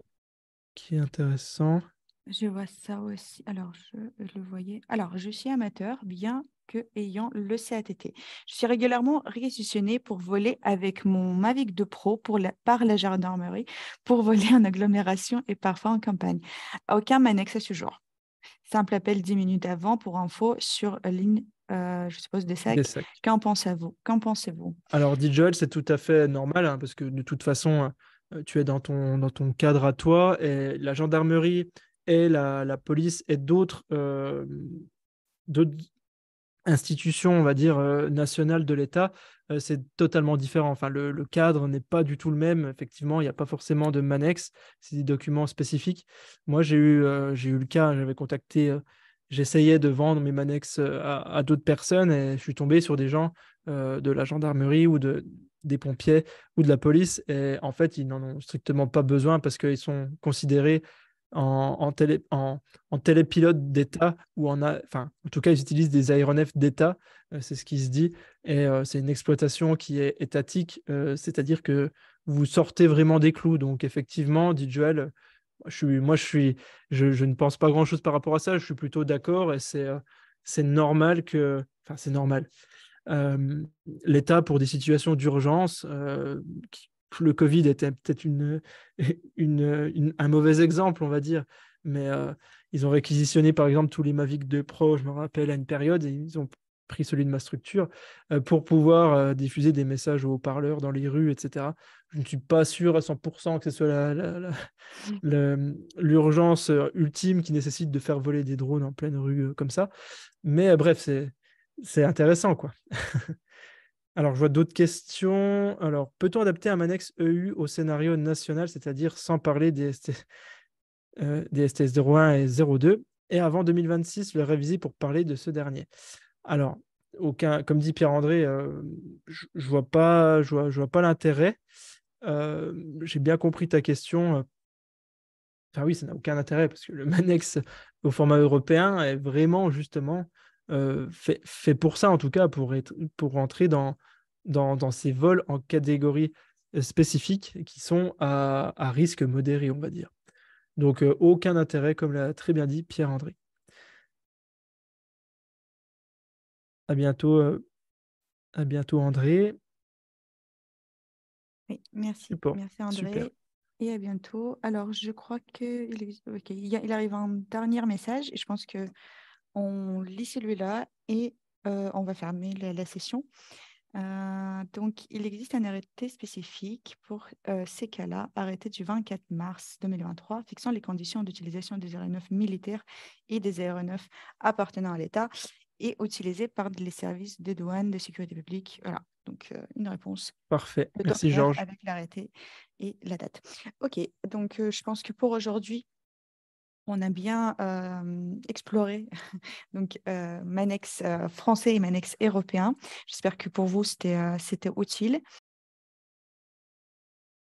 qui est intéressant. je vois ça aussi. Alors, je le voyais. Alors, je suis amateur, bien que ayant le CATT. Je suis régulièrement réquisitionnée pour voler avec mon Mavic 2 Pro par la gendarmerie pour voler en agglomération et parfois en campagne. Aucun m'annexe à ce jour. Simple appel 10 minutes avant pour info sur ligne, je suppose, des Des sacs. sacs. Qu'en pensez-vous? Qu'en pensez-vous? Alors, Did Joël, c'est tout à fait normal, hein, parce que de toute façon, tu es dans ton cadre à toi et la gendarmerie et la police et d'autres institution, on va dire, nationale de l'État, c'est totalement différent. Enfin, le cadre n'est pas du tout le même. Effectivement, il n'y a pas forcément de Manex, c'est des documents spécifiques. Moi, j'ai eu le cas, j'avais contacté, j'essayais de vendre mes Manex à d'autres personnes et je suis tombé sur des gens de la gendarmerie ou des pompiers ou de la police. Et en fait, ils n'en ont strictement pas besoin parce qu'ils sont considérés en télépilote d'État ou enfin, en tout cas, ils utilisent des aéronefs d'État, c'est ce qui se dit, et c'est une exploitation qui est étatique, c'est-à-dire que vous sortez vraiment des clous. Donc, effectivement, dit Joël, je ne pense pas grand-chose par rapport à ça. Je suis plutôt d'accord et c'est normal enfin, c'est normal. Euh, L'État, pour des situations d'urgence, le Covid était peut-être un mauvais exemple, on va dire, mais ils ont réquisitionné par exemple tous les Mavic 2 Pro, je me rappelle, à une période, et ils ont pris celui de ma structure pour pouvoir diffuser des messages aux haut-parleurs dans les rues, etc. Je ne suis pas sûr à 100% que ce soit l'urgence ultime qui nécessite de faire voler des drones en pleine rue comme ça. Mais bref, c'est intéressant, quoi. Alors, je vois d'autres questions. Alors, peut-on adapter un Manex EU au scénario national, c'est-à-dire sans parler des STS 01 et 02, et avant 2026, le réviser pour parler de ce dernier? Alors, comme dit Pierre-André, je vois pas l'intérêt. J'ai bien compris ta question. Enfin oui, ça n'a aucun intérêt parce que le Manex au format européen est vraiment justement fait pour ça, en tout cas, pour rentrer dans ces vols en catégorie spécifique qui sont à risque modéré, on va dire. Donc, aucun intérêt, comme l'a très bien dit Pierre-André. À bientôt, à bientôt, André. Oui, merci. Super. Merci Super. André. Et à bientôt. Alors, je crois il arrive un dernier message et je pense que on lit celui-là et on va fermer la session. Donc, il existe un arrêté spécifique pour ces cas-là, arrêté du 24 mars 2023, fixant les conditions d'utilisation des aéronefs militaires et des aéronefs appartenant à l'État et utilisés par les services de douane de sécurité publique. Voilà, donc une réponse Parfait. de Merci, donneur Georges. avec l'arrêté et la date. Ok, donc je pense que pour aujourd'hui, on a bien exploré donc Manex français et Manex européen. J'espère que pour vous, c'était utile.